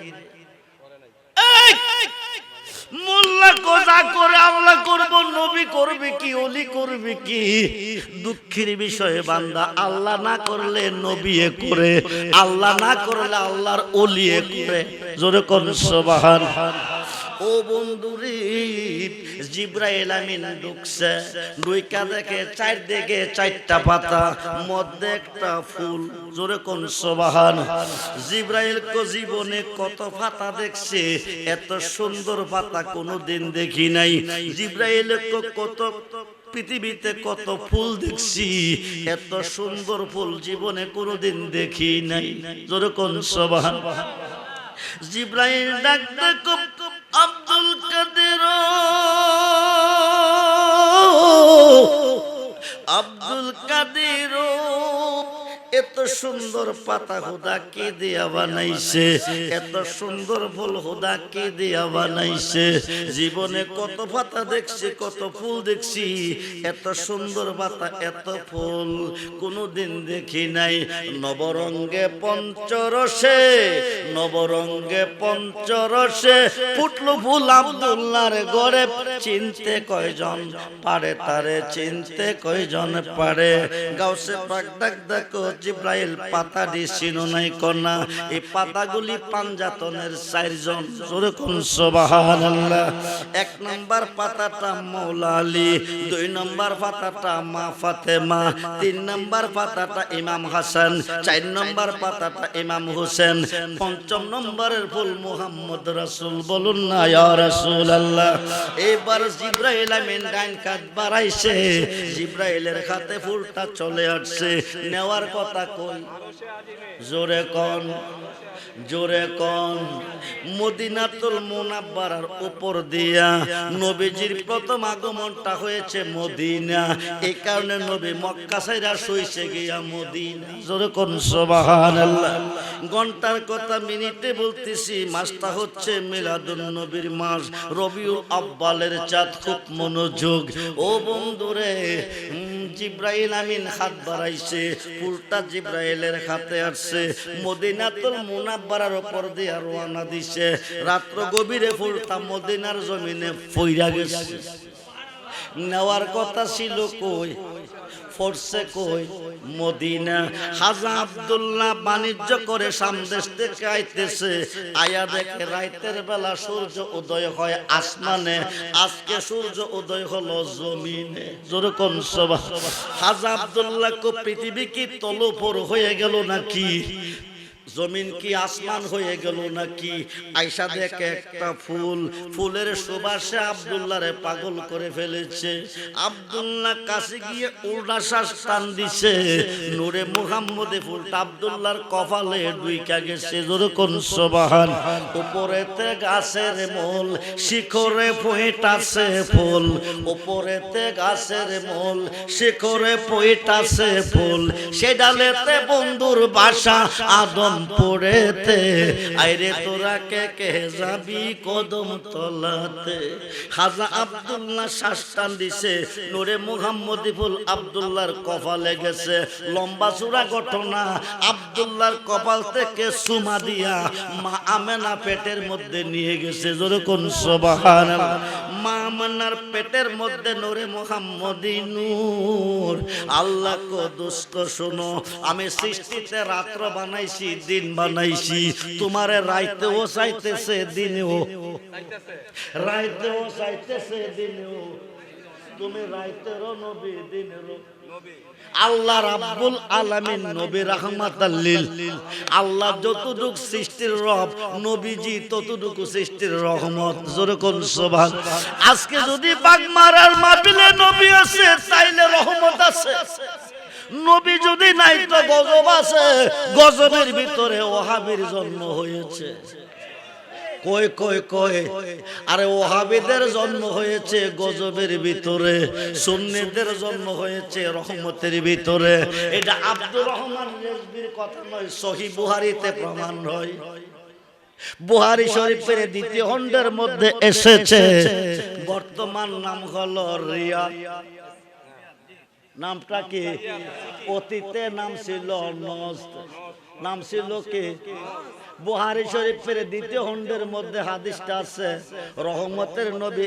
মোল্লা কোজা করে আল্লাহ করব, নবী করবে কি, ওলি করবে কি? দুঃখের বিষয়ে বান্দা আল্লাহ না করলে নবী করে, আল্লাহ না করলে আল্লাহর ওলি করে। জোরে কোন সুবহান। ও বন্ধুরে, জিবরাইল আমিন ঢুকছে, ঢুইকা দেখে চারদিকে 4টা পাতা, মধ্যে একটা ফুল। জোরে কোন সুবহান। জিবরাইল কো জীবনে কত পাতা দেখছে, এত সুন্দর পাতা কোনোদিন দেখি নাই। জিবরাইল কো কত পৃথিবীতে কত ফুল দেখছি, এত সুন্দর ফুল জীবনে কোনোদিন দেখি নাই। জোরে কোন সুবহান। জিবরাইল ডাকতে আব্দুল কাদের, আব্দুল কাদের, এত সুন্দর পাতা খোদা কে দিয়া বানাইছে, এত সুন্দর ফুল খোদা কে দিয়া বানাইছে। জীবনে কত পাতা দেখছি, কত ফুল দেখছি, এত সুন্দর পাতা, এত ফুল কোনোদিন দেখি নাই। নবরঙ্গে পঞ্চরসে, নবরঙ্গে পঞ্চরসে ফুটলো ফুল আব্দুল্লাহর ঘরে। চিনতে কয়জন পারে তারে, চিনতে কয়জন পারে? গাউসে পাক ডাক দেখো জিবরাইল পাতা দিছিল নাই কন্যা। এই পাতাগুলি পাঞ্জাতনের 4 জন। জোরে কোন সুবহানাল্লাহ। 1 নম্বর পাতাটা মাওলা আলী, 2 নম্বর পাতাটা মা ফাতেমা, 3 নম্বর পাতাটা ইমাম হাসান, 4 নম্বর পাতাটা ইমাম হোসেন, 5ম নম্বরের ফুল মুহাম্মদ রাসূল। বলুন না ইয়া রাসূলুল্লাহ। এবার জিবরাইল আমিন ডান কাঁধ বাড়াইছে, জিবরাইলের হাতে ফুলটা চলে আসছে। নেওয়ার কথা কই? জোরে কোন, জোরে কোন। মদিনাতুল মুনাব্বারার উপর দিয়া নবীজির প্রথম আগমনটা হয়েছে মদিনা। এই কারণে নবী মক্কা ছাইরা সইছে গিয়া মদিনা। জোরে কোন সুবহানাল্লাহ। ঘন্টার কথা মিনিটে বলতেছি। মাসটা হচ্ছে মিলাদুন নবীর মাস, রবিউল আব্বালের চাঁদ। খুব মনোযোগ। ও বন্ধুরে, জিবরাইল আমিন হাত বাড়াইছে, ফুলটা জিবরাইলের হাতে আসছে। মদিনাতুল মুনাব্বারার উপর দিয়ে রওনা দিছে। রাত্র গভীরে ফুলটা মদিনার জমিনে পইরা গেছে। নেওয়ার কথা ছিল কই? ফোর্সে কই মদিনা। খাজা আব্দুল্লাহ বাণিজ্য করে সামদেশ থেকে আইতেছে, আয়া দেখে রাতের বেলা সূর্য উদয় হয় আসমানে, আজকে সূর্য উদয় হলো জমিনে। যেরকম সুবহান। খাজা আব্দুল্লাহ কো পৃথিবী কি তলুপর হয়ে গেল নাকি, জমিন কি আসমান হয়ে গেল নাকি? আয়সা দেখে একটা ফুল, ফুলের সুবাসে আব্দুল্লাহরে পাগল করে ফেলেছে। আব্দুল্লাহ কাছে গিয়ে উল্টা শ্বাস টান দিছে, নূরে মুহাম্মদে ফুলটা আব্দুল্লাহর কপালে ঢুইকা গেছে। যেরকম সুবহান। উপরেতে গাছের মূল, শিখরে ফোঁটাছে ফুল, উপরেতে গাছের মূল, শিখরে ফোঁটাছে ফুল, সে ডালেতে বন্ধুর বাসা আদম পড়েতে, আইরে তোরা কে কে যাবি কদম তলাতে। খাজা আব্দুল্লাহ শ্বাস টান দিছে, নূরে মুহাম্মদি ফুল আব্দুল্লাহর কপালে গেছে। লম্বা চূড়া ঘটনা, আব্দুল্লাহর কপাল থেকে সুমা দিয়া মা আমেনা পেটের মধ্যে নিয়ে গেছে। যেরকম সুবহানাল্লাহ। মা আমেনার পেটের মধ্যে নূরে মুহাম্মদি নূর। আল্লাহ কুদুস কো শুনো, আমি সৃষ্টিতে রাত্র বানাইছি, দিন বানাইছি, তোমারে রাইতেও চাইতেছে দিনেও, রাইতেও চাইতেছে দিনেও, তুমি রাইতেরও নবী দিনেরও নবী। আল্লাহ রাব্বুল আলামিন নবী রাহমাতাল লিল, আল্লাহ যতটুকু সৃষ্টির রব, নবীজি ততটুকু সৃষ্টির রহমত। জোরে কোন সুবহান। আজকে যদি বাগমারার মাহফিলে নবী আছে তাইলে রহমত আছে, নবী যদি নাই তো গজব আছে। গজবের ভিতরে ওহাবির জন্ম হয়েছে। কই কই কই, আরে ওহাবিদের জন্ম হয়েছে গজবের ভিতরে, সুন্নিদের জন্ম হয়েছে রহমতের ভিতরে। এটা আব্দুর রহমান রেজভির কথা নয়, সহিহ বুখারীতে প্রমাণ হয়। বুখারী শরীফের দ্বিতীয় খণ্ডের মধ্যে এসেছে। বর্তমান নাম হলো রিয়াদ। নামটা কি? অতীতে নাম ছিল নজদ। নাম ছিল কি? বুখারী শরীফের দ্বিতীয় খণ্ডের মধ্যে হাদিসটা আছে। রহমতের নবী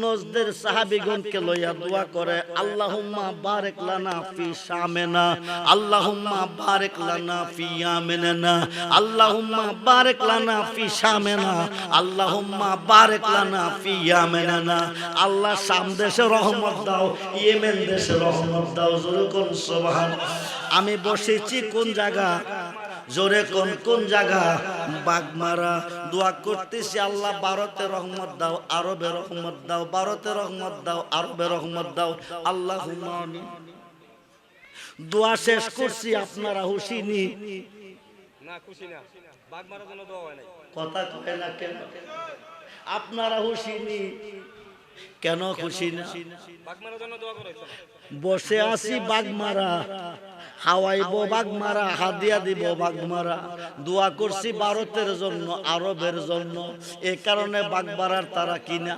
নজদের সাহাবীগণকে লইয়া দোয়া করে, আল্লাহুম্মা বারিক লানা ফি শামিনা, আল্লাহুম্মা বারিক লানা ফি ইয়ামিনা, আল্লাহুম্মা বারিক লানা ফি শামিনা, আল্লাহুম্মা বারিক লানা ফি ইয়ামিনা। আল্লাহ শাম দেশে রহমত দাও, ইয়েমেন দেশে রহমত দাও। জোরে কোন সুবহান। আমি বসেছি কোন জায়গা? জোরে কোন কোন জায়গা? বাগমারা। দোয়া করতেছি, আল্লাহ ভারতে রহমত দাও, আরবে রহমত দাও, ভারতে রহমত দাও, আরবে রহমত দাও। আল্লাহুম্মা আমিন। দোয়া শেষ করছি, আপনারা খুশি নি? না খুশি না, বাগমারার জন্য দোয়া হয় নাই। কথা কয় না কেন? আপনারা খুশি নি? কেন খুশি না? বাগমারার জন্য দোয়া করেছেন। বসে আছি বাগমারা, হাওয়াইব বাগমারা, হাদিয়া দিব বাগমারা। দোয়া করছি ভারতের জন্য, আরবের জন্য। এ কারণে বাগমারার তারা কিনা।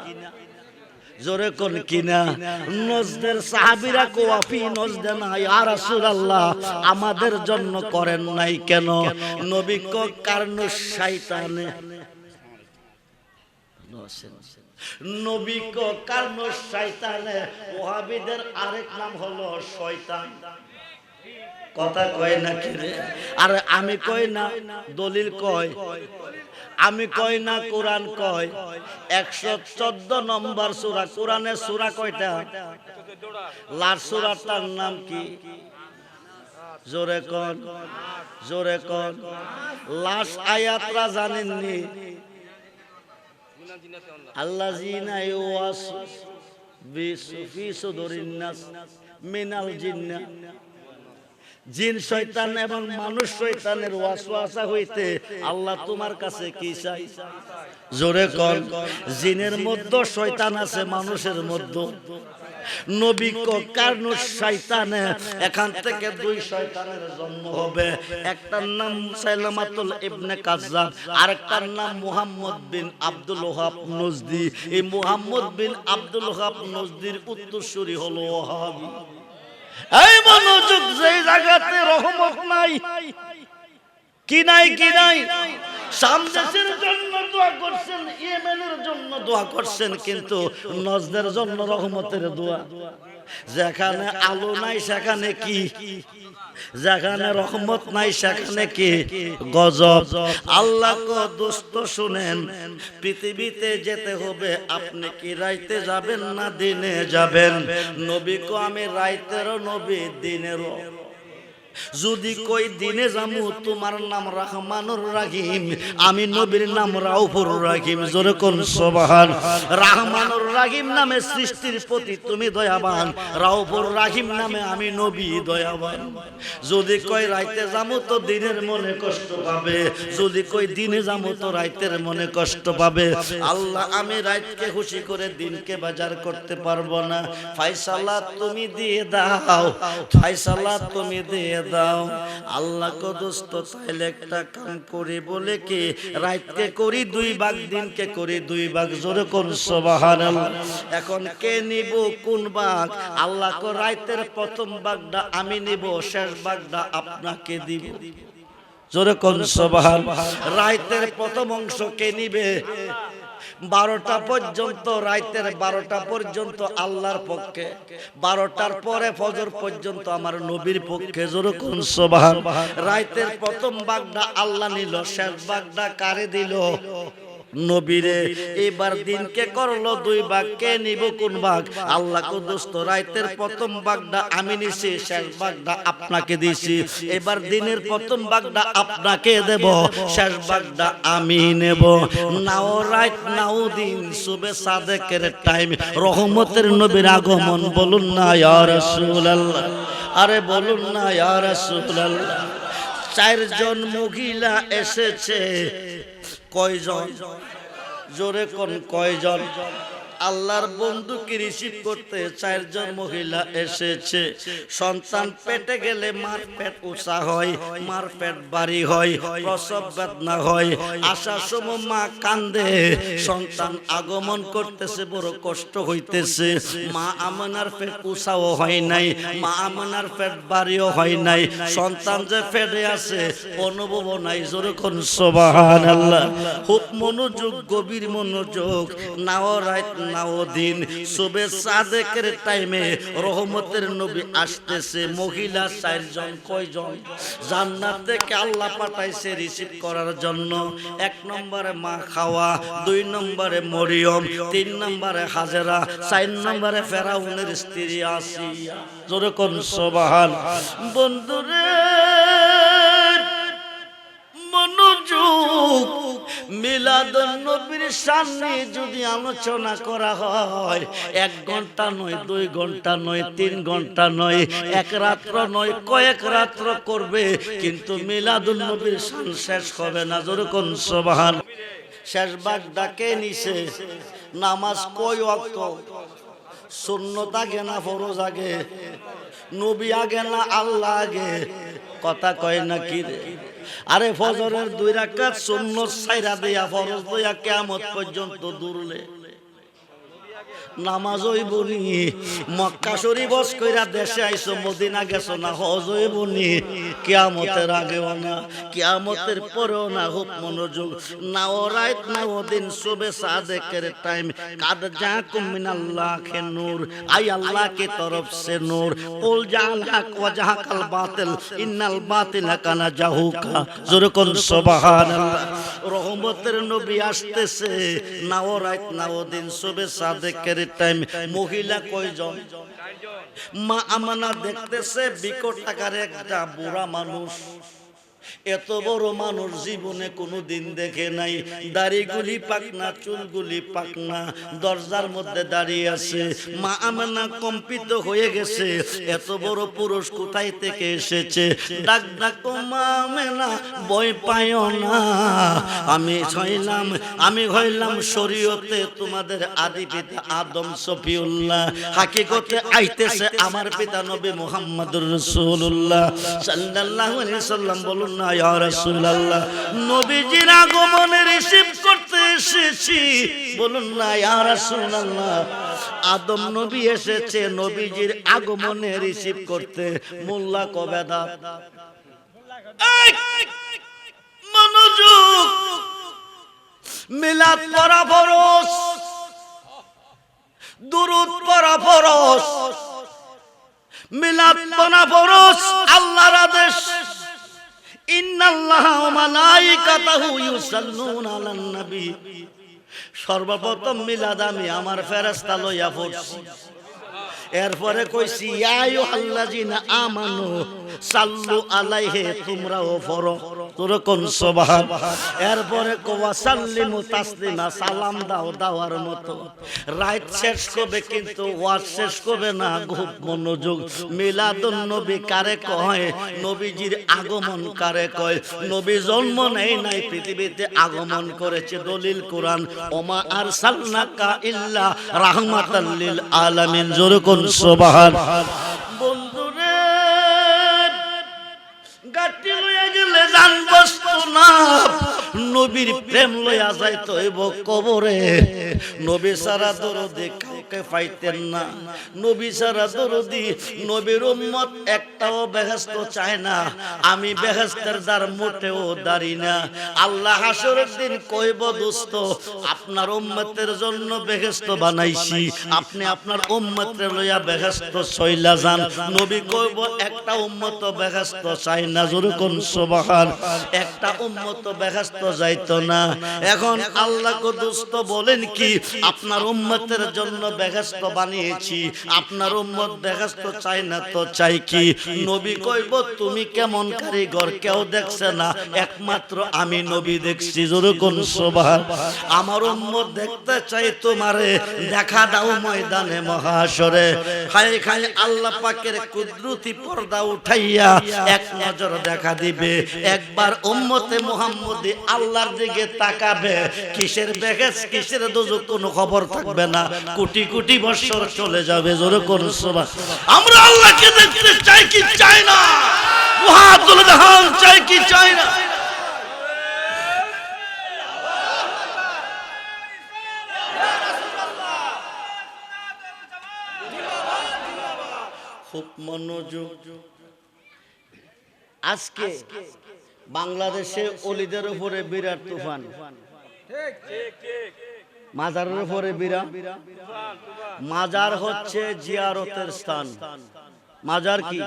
জোরে কোন কিনা? নজদের সাহাবীরা কোয়াফি নজদে না, ইয়া রাসূলুল্লাহ আমাদের জন্য করেন নাই কেন? নবী কো কারণে শয়তানে, নবী কো কারণে শয়তানে। ওহাবিদের আরেক নাম হলো শয়তান। কথা কয় না কি রে? আরে আমি কই না, দলিল কয়। আমি কই না, কোরআন কয়। 114 নম্বর সূরা। কোরআনের সূরা কয়টা? লাস্ট সূরাটার নাম কি? জোরে কোন, জোরে কোন। লাস্ট আয়াতটা জানেননি? আল্লাযিনা ইউওয়াসু ফি সুদুরিন নাস মিনাল জিন্না। জিন শয়তান এবং মানুষ শয়তানের ওয়াসওয়াসা হইতে আল্লাহ তোমার কাছে কি চাই? জোরে কোন। জিনের মধ্যে শয়তান আছে, মানুষের মধ্যে। নবী কো কারণে শয়তানে। এখান থেকে দুই শয়তানের জন্ম হবে। একটার নাম সাইলামাতুল ইবনে কাজ্জাব, আরেকটার নাম মুহাম্মদ বিন আব্দুল ওহাব নজদি। এই মুহাম্মদ বিন আব্দুল ওহাব নজদির উত্তরসূরি হলো ওহাবি। এই মনোযোগ, যেই জায়গাতে রহমত নাই, কি নাই, কি নাই? শাম দেশের জন্য দোয়া করছেন, ইয়েমেনের জন্য দোয়া করছেন, কিন্তু নজদের জন্য রহমতের দোয়া। যেখানে আলো নাই সেখানে কি, যেখানে রহমত নাই সেখানে কি গজব। আল্লাহ কো দোস্ত শুনেন, পৃথিবীতে যেতে হবে, আপনি কি রাইতে যাবেন না দিনে যাবেন? নবী কো আমি রাইতেরও নবী দিনেরও। যদি কই দিনে যামু, তোমার নাম রহমানুর রাহিম, আমি নবীর নাম রাউফুর রাহিম। জোরে কোন সুবহান। রহমানুর রাহিম নামে সৃষ্টির প্রতি তুমি দয়াবান, রাউফুর রাহিম নামে আমি নবী দয়াবান। যদি কই রাইতে যামু তো দিনের মনে কষ্ট পাবে, যদি কই দিনে যামু তো রাইতের মনে কষ্ট পাবে। আল্লাহ আমি রাতকে খুশি করে দিনকে বাজার করতে পারবো না, ফয়সালা তুমি দিয়ে দাও, ফয়সালা তুমি দিয়ে দাও। আল্লাহ কো দোস্ত তাইলে একটা কাম করি, বলে কি রাতকে করি 2 ভাগ, দিনকে করি 2 ভাগ। জোরে কোন সুবহানাল্লাহ। এখন কে নিব কোন ভাগ? আল্লাহ কো রাতের প্রথম ভাগটা আমি নিব, শেষ ভাগটা আপনাকে দিব। জোরে কোন সুবহান। রাতের প্রথম অংশ কে নিবে? 12টা পর্যন্ত, রাতের 12টা পর্যন্ত আল্লাহর পক্ষে, 12টার পরে ফজর পর্যন্ত আমার নবীর পক্ষে। জোরে কোন সুবহান। রাতের প্রথম ভাগটা আল্লাহ নিল, শেষ ভাগটা কারে দিল? নবীরে। এবার দিনকে করলো 2 ভাগ, কে নিব কোন ভাগ? আল্লাহ কো দোস্ত রাতের প্রথম ভাগটা আমি নিছি, শেষ ভাগটা আপনাকে দিছি। এবার দিনের প্রথম ভাগটা আপনাকে দেব, শেষ ভাগটা আমি নেব। নাও রাত নাও দিন, সুবে সাদেকের টাইম, রহমতের নবীর আগমন। বলুন না ইয়া রাসূলুল্লাহ, আরে বলুন না ইয়া রাসূলুল্লাহ। 4 জন মহিলা এসেছে। কয়জন? জোরে কোন কয়জন? আল্লাহর বন্ধুকে রিসিভ করতে 4 জন মহিলা এসেছে। সন্তান পেটে গেলে মার পেট উঁচা হয়, মার পেট বাড়ি হয়, প্রসব বেদনা হয়। আসার সময় মা কান্দে, সন্তান আগমন করতেছে, বড় কষ্ট হইতেছে। মা আমেনার পেট উঁচাও হয় নাই, মা আমেনার পেট বাড়িও হয় নাই, সন্তান যে পেটে আছে অনুভব নাই। জোরে কোন সুবহানাল্লাহ। খুব মনোযোগ, গভীর মনোযোগ। নাও রাত নাও দিন, সুবে সাদেকের টাইমে রহমতের নবী আসতেছে। মহিলা 4 জন। কয়জন? জান্নাত থেকে আল্লাহ পাঠাইছে রিসিভ করার জন্য। 1 নম্বরে মা খাওয়া, 2 নম্বরে মরিয়ম, 3 নম্বরে হাজেরা, 4 নম্বরে ফেরাউনের স্ত্রী আসিয়া। জোরে কোন সুবহান। বন্ধুরে মনোযোগ, মিলাদুন নবীর সামনে যদি আলোচনা করা হয়, 1 ঘন্টা নয়, 2 ঘন্টা নয়, 3 ঘন্টা নয়, 1 রাত্র নয়, কয়েক রাত্র করবে, কিন্তু মিলাদুন নবীর শান শেষ হবে না। জোরে কোন সুবহান। শেষ ভাগ ডাকে নিছে। নামাজ কয় ওয়াক্ত? সুন্নত আগে না ফরজ আগে? নবী আগে না আল্লাহ আগে? কথা কয় না কি রে? আরে ফজরের 2 রাকাত সুন্নত ছাইরা দিয়া ফরজ লইয়া কিয়ামত পর্যন্ত দৌড়লে নামাজ হইবনি। মক্কা শরীফ হজ কইরা দেশে আইছো, মদিনা গেছো না, হজ হইবনি। কিয়ামতের আগেও না, কিয়ামতের পরেও না। খুব মনোযোগ। নাও রাত নাও দিন, সুবে সাদেকের টাইম। কাদ জাকুম মিনাল্লাহি নূর, আই আল্লাহ की तरफ से नूर। कुल जाल हक व जहकल बातिल, इन्नल बातिल काना जाहुका। जोरे कोन सुबहानाल्लाह। রহমতের নবী আসতেছে। নাও রাত নাও দিন, সুবে সাদেকের টাইম। মহিলা কয়জন? মা আমানা দেখতেছে বিকট আকারে একটা বুড়া মানুষ। এত বড় মানুষ জীবনে কোনোদিন দেখে নাই। দাড়িগুলি পাকনা, চুলগুলি পাকনা, দরজার মধ্যে দাঁড়িয়ে আছে। মা আমেনা কম্পিত হয়ে গেছে। এত বড় পুরুষ কোথায় থেকে এসেছে? ডাক ডাকো মা আমেনা, ভয় পাইও না। আমি হইলাম শরীয়তে তোমাদের আদি পিতা আদম সফিউল্লাহ। হাকিকতে আইতেছে আমার পিতা নবী মুহাম্মদুর রাসূলুল্লাহ সাল্লাল্লাহু আলাইহি সাল্লাম। বলুন না ইয়া রাসূলুল্লাহ। নবীজির আগমনে রিসিভ করতে এসেছি। বলুন না ইয়া রাসূলুল্লাহ। আদম নবী এসেছে নবীজির আগমনে রিসিভ করতে। মোল্লা কবেদা মনোযোগ। মিলাদ পড়া ফরজ, দুরূদ পড়া ফরজ, মিলাদ পড়া ফরজ আল্লাহর আদেশ। ইন্নাল্লাহা ওয়া মালাইকাতাহু ইউসাল্লুনা আলান নবী। সর্বপ্রথম মিলাদ আমি আমার ফেরেশতা লইয়া পড়ছি, এরপরে কইছি ইয়া আইয়ুহাল্লাযিনা আমানু সাল্লু আলাইহি, তোমরাও পড়ো, তোরা কোন সুবহান। এরপরে কোয়া সাল্লিমু তাসলিমা, সালাম দাও দাওয়ার মতো। রাত শেষ করবে কিন্তু ওয়াজ শেষ করবে না, খুব মনোযোগ। মিলাদুন নবী কারে কয়? নবীজির আগমন কারে কয়? নবী জন্ম নেয় নাই, পৃথিবীতে আগমন করেছে, দলিল কোরআন। ওমা আরসালনাকা ইল্লা রাহমাতাল লিল আলামিন, জোরে কোন সুবহান। বন্ধুরে গাটি লইয়া গেলে জান বস্তু না, নবীর প্রেম লইয়া যাইতে হইব কবরে। নবী সারা দরদি কাউকে পাইতেন না, নবী সারা দরদি নবীর উম্মত একটাও বেহেশত চায় না। আমি বেহেশতের দ্বার মোটেও দাঁড়ি না। আল্লাহ হাসরের দিন কইব দোস্ত আপনার উম্মতের জন্য বেহেশত বানাইছি, আপনি আপনার উম্মতের লইয়া বেহেশত চইলা যান। নবী কইব একটা উম্মত বেহেশত চাই না, জোরে কোন সুবহান। একটা উম্মত বেহেশত যাইতো না। এখন আল্লাহ কো দোস্ত বলেন কি আপনার উম্মতের জন্য বেহেশত বানিয়েছি, আপনার উম্মত বেহেশত চাই না তো চাই কি? নবী কইব তুমি কেমন কারিগর, কেউ দেখছে না, একমাত্র আমি নবী দেখছি, জোরে কোন সুবহান। আমার উম্মত দেখতে চাই তোমারে, দেখা দাও ময়দানে মহাশরে। খাই খাই আল্লাহ পাকের কুদরতি পর্দা উঠাইয়া এক নজর দেখা দিবে। একবার উম্মতে মুহাম্মদি আল্লাহর দিকে তাকাবে, কিসের বেহেশত কিসের দোজখ কোনো খবর থাকবে না, কোটি কোটি বছর চলে যাবে, জোরে কোন সুবহান। আমরা আল্লাহকে দেখতে চাই কি চাই না? হাত তুলে দেখান, চাই কি চাই না? খুব মনোযোগ। আজকে বাংলাদেশে অলিদের উপরে বিরাট তুফান, মাজারের উপরে বিরাট। মাজার হচ্ছে জিয়ারতের স্থান। মাজার কি?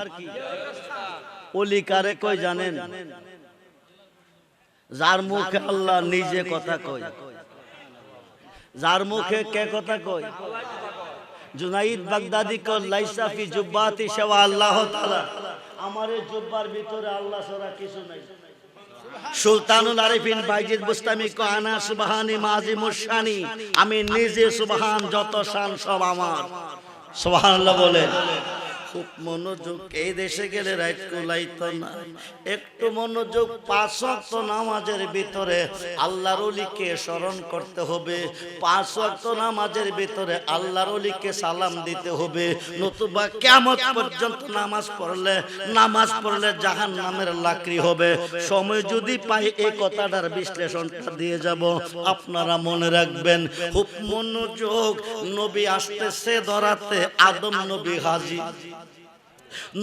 অলি কারে কয় জানেন? যার মুখে আল্লাহ নিজে কথা কয়। যার মুখে কে কথা কয়? জুনাইদ বাগদাদি কো লাইসা ফি জুব্বাতি শাওয়া আল্লাহ তাআলা, আমার এই জুব্বার ভিতরে আল্লাহ ছাড়া কিছু নাই। সুলতানুল আরিফিন বাইজিদ বুস্তামি কো আনা সুবহানি মাযিমুশ শানি, আমি নিজে সুবহান, যত শান সব আমার। সুবহানাল্লাহ বলেন। খুব মনোযোগ। এই দেশে গেলে রাত কুলাইতো না, একটু মনোযোগ। 5 ওয়াক্ত নামাজের ভিতরে আল্লাহর ওলিকে স্মরণ করতে হবে, 5 ওয়াক্ত নামাজের ভিতরে আল্লাহর ওলিকে সালাম দিতে হবে, নতুবা কিয়ামত পর্যন্ত নামাজ পড়লে জাহান্নামের লাকড়ি হবে। সময় যদি পাই এই কথাটার বিশ্লেষণটা দিয়ে যাব, আপনারা মনে রাখবেন। খুব মনোযোগ। নবী আসতেছে ধরাতে, আদম নবী হাজির।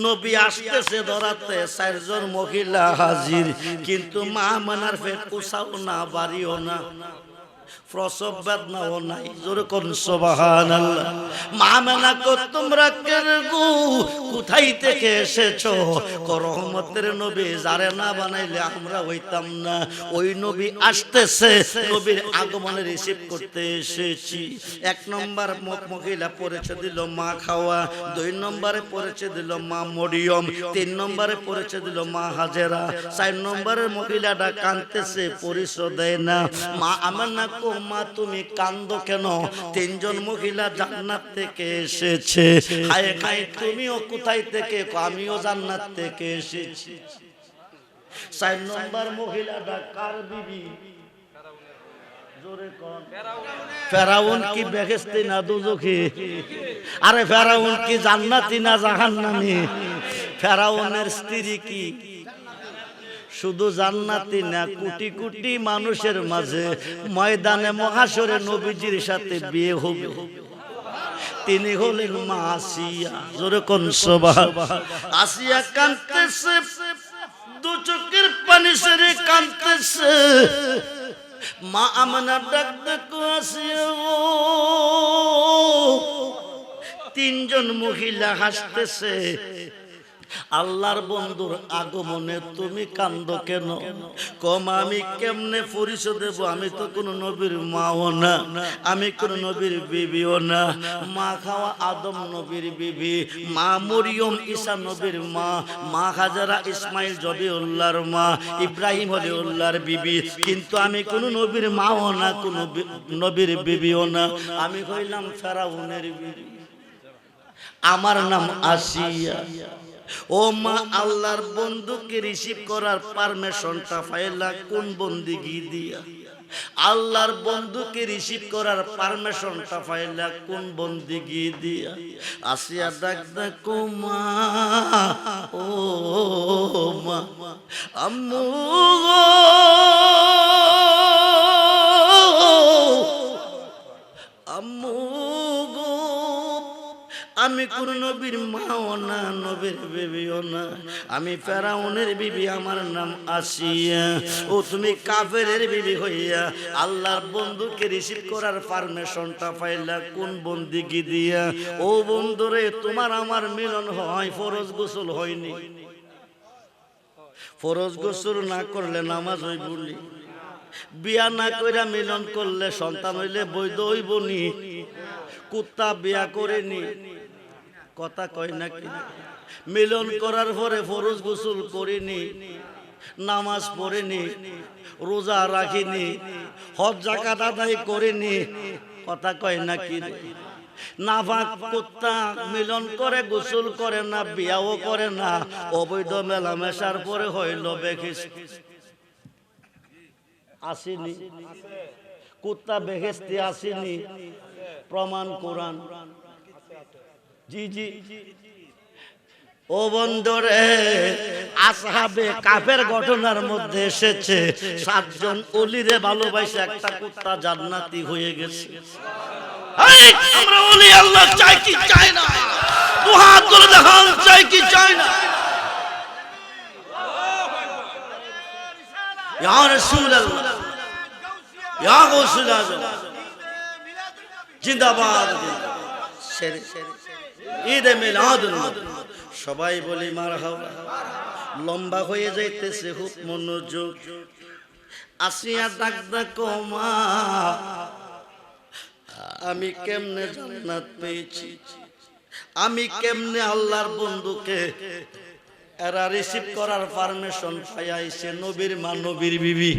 নবী আসতেছে ধরাতে, 4 জন মহিলা হাজির। কিন্তু মা মানার পেট উসাও না, বাড়িও না, প্রসব বেদনাও নাই, জোরে কোন সুবহানাল্লাহ। মা মানা কো তোমরা কে গো, কোথায় থেকে এসেছো? রহমতের নবী, যারে না বানাইলে আমরা হইতাম না। ওই নবী আসতেছে, নবীর আগমনে রিসিভ করতে এসেছি। 1 নম্বর মহিলা পরিচয় দিল মা খাওয়া, 2 নম্বরে পরিচয় দিল মা মরিয়ম, 3 নম্বরে পরিচয় দিল মা হাজেরা, 4 নম্বরের মহিলাটা কাঁদতেছে, পরিচয় দেয় না। মা আমানা কো মা তুমি কান্দো কেন? 3 জন মহিলা জান্নাত থেকে এসেছে। হায় হায় তুমিও কোথায় থেকে? আমিও জান্নাত থেকে এসেছি। 4 নম্বর মহিলাটা কার বিবি? জোরে কোন? ফেরাউন কি বেহেশতি না দোজখী? আরে ফেরাউন কি জান্নাতি না জাহান্নামী? ফেরাউনের স্ত্রী কি শুধু জান্নাতি না, কোটি কোটি মানুষের মাঝে ময়দানে মহাশরে নবীজির সাথে বিয়ে হবে। তিনি হলেন মা আসিয়া, জোরে কোন সুবহান। আসিয়া কাঁদতেছে, 2 চোখের পানি ছেড়ে কাঁদতেছে। মা আমানা ডাক দেখো আসিয়া তিনজন মহিলা হাসতেছে আল্লাহর বন্ধুর আগমনে তুমি কান্দো কেন? কম আমি কেমনে পরিচয় দেব? আমি তো কোন নবীর মাও না, আমি কোন নবীর বিবিও না। মা খাওয়া আদম নবীর বিবি, মা মরিয়ম ঈসা নবীর মা, মা হাজারা ইসমাইল জবিউল্লাহর মা, ইব্রাহিম হলিউল্লাহর বিবি। কিন্তু আমি কোন নবীর মাও না, কোন নবীর বিবিও না। আমি হইলাম ফেরাউনের বিবি, আমার নাম আসিয়া। ও মা, আল্লাহর বন্ধুকে রিসিভ করার পারমিশনটা পাইলা কোন বন্দিগি দিয়া? আল্লাহর বন্ধুকে রিসিভ করার পারমিশনটা পাইলা কোন বন্দিগি দিয়া? আসিয়া ডাক দেখো মা, ও মা, আম্মু আম্মু গো, আমি কোন নবীর মাও না, নবীর বিবিও না, আমি ফেরাউনের বিবি, আমার নাম আসিয়া। ও তুমি কাফেরের বিবি হইয়া আল্লাহর বন্ধুকে রিসিভ করার পারমিশনটা পাইলা কোন বন্দিগি দিয়া? ও বন্ধুরে, তোমার আমার মিলন হয়, ফরজ গোসল হয়নি। ফরজ গোসল না করলে নামাজ হই বলি, বিয়া না কইরা মিলন করলে সন্তান হইলে বৈধ হইবনি। কুত্তা বিয়া করেনি, কথা কয় নাকি? মিলন করার পরে ফরজ গোসল করিনি, নামাজ পড়েনি, রোজা রাখিনি, হজ যাকাত আদায় করেনি, কথা কয় নাকি? নাফাক কুত্তা মিলন করে, গোসল করে না, বিয়াও করে না, অবৈধ মেলামেশার পরে হইল বেখিস্তি। আসেনি কুত্তা বেহেস্তি, আসেনি? প্রমাণ কোরআন। জি জি। ও বন্ধুরে, আসহাবে কাফের ঘটনার মধ্যে এসেছে 7 জন ওলিরে ভালোবাসে একটা কুত্তা জান্নাতি হয়ে গেছে। এই, আমরা ওলি আল্লাহ চাই কি চাই না? দুহাত তুলে দেখান, চাই কি চাই না? ইয়া রাসূলুল্লাহ, ইয়া গাউসুল আজম, জিন্দাবাদ। ঈদে মিলাদুন নবী, সবাই বলি মারহাবা। লম্বা হয়ে যাইতেছে, খুব মনোযোগ। আসিয়া ডাক দেখো মা, আমি কেমনে জান্নাত পেয়েছি, আমি কেমনে আল্লাহর বন্ধুকে এরা রিসিভ করার পারমিশন পাইছে। নবীর মা, নবীর বিবি,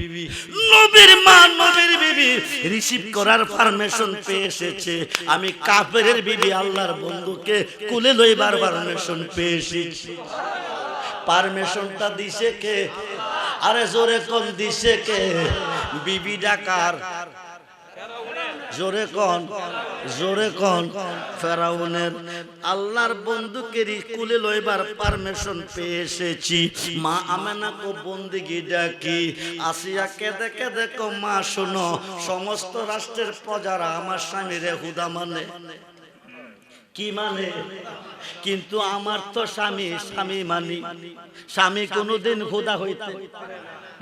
নবীর মা, নবীর বিবি রিসিভ করার পারমিশন পেয়ে এসেছে। আমি কাফেরের বিবি আল্লাহর বন্ধুকে কুলে লইবার পারমিশন পেয়ে এসেছি। পারমিশনটা দিছে কে? আরে জোরে কোন দিছে কে? বিবি ডাকার, জোরে কোন, জোরে কোন? ফেরাউনের। আল্লাহর বন্ধুকে কুলে লইবার পারমিশন পেয়ে এসেছি। মা আমেনা কো বন্দিগি ডাকি। আসিয়া কেঁদে কেঁদে কো মা শোনো, সমস্ত রাষ্ট্রের প্রজারা আমার স্বামীরে হুদা মানে। কি মানে? কিন্তু আমার তো স্বামী, স্বামী মানি। স্বামী কোনোদিন হুদা হইতে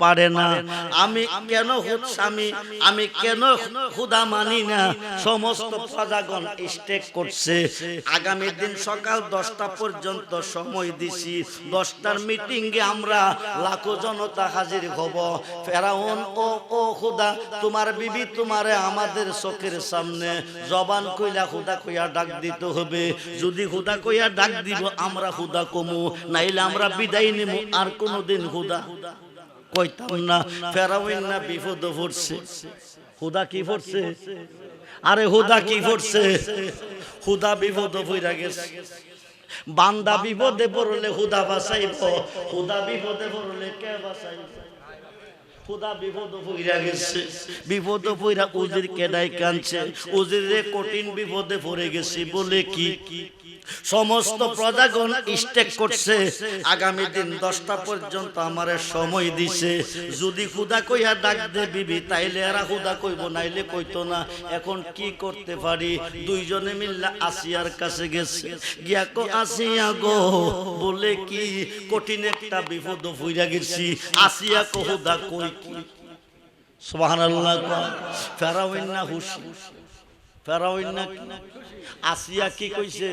পারে না। আমি কেন স্বামী, আমি কেন খুদা মানি না? সমস্ত প্রজাগণ স্টেক করছে। আগামী দিন সকাল 10টা পর্যন্ত সময় দিছি। 10টার মিটিংয়ে আমরা লাখো জনতা হাজির হব। ফেরাউন ও খুদা, তোমার বিবি তোমারে আমাদের চোখের সামনে জবান কইলা খুদা কইয়া ডাক দিতে হবে। যদি খুদা কইয়া ডাক দিব আমরা খুদা কমু, নাইলে আমরা বিদায় নেব, আর কোনোদিন খুদা কইতাম না। ফেরাউন না বিপদ পড়ছে। খুদা কি পড়ছে? আরে খুদা কি পড়ছে? খুদা বিপদ পড়া গেছে। বান্দা বিপদে পড়লে খুদা বাঁচাইব, খুদা বিপদে পড়লে কে বাঁচাইব? খুদা বিপদ পড়া গেছে। বিপদ পড়া উজির কেডাই কাঁদছে। উজিরে কঠিন বিপদে পড়ে গেছে বলে কি সমস্ত প্রজাগণ স্টেক করছে। আগামী দিন 10টা পর্যন্ত আমারে সময় দিছে। যদি খুদা কইয়া ডাক দে বিবি, তাইলে এরা খুদা কইব, নাইলে কইতো না। এখন কি করতে পারি? দুইজনে মিল্লা আসিয়ার কাছে গেছে। গিয়া কো আসিয়া গো, বলে কি কঠিন একটা বিপদ হইয়া গেছি। আসিয়া কো খুদা কই কি? সুবহানাল্লাহ। ফেরাউন না খুশি? ফেরাউন না আসিয়া কি কইছে?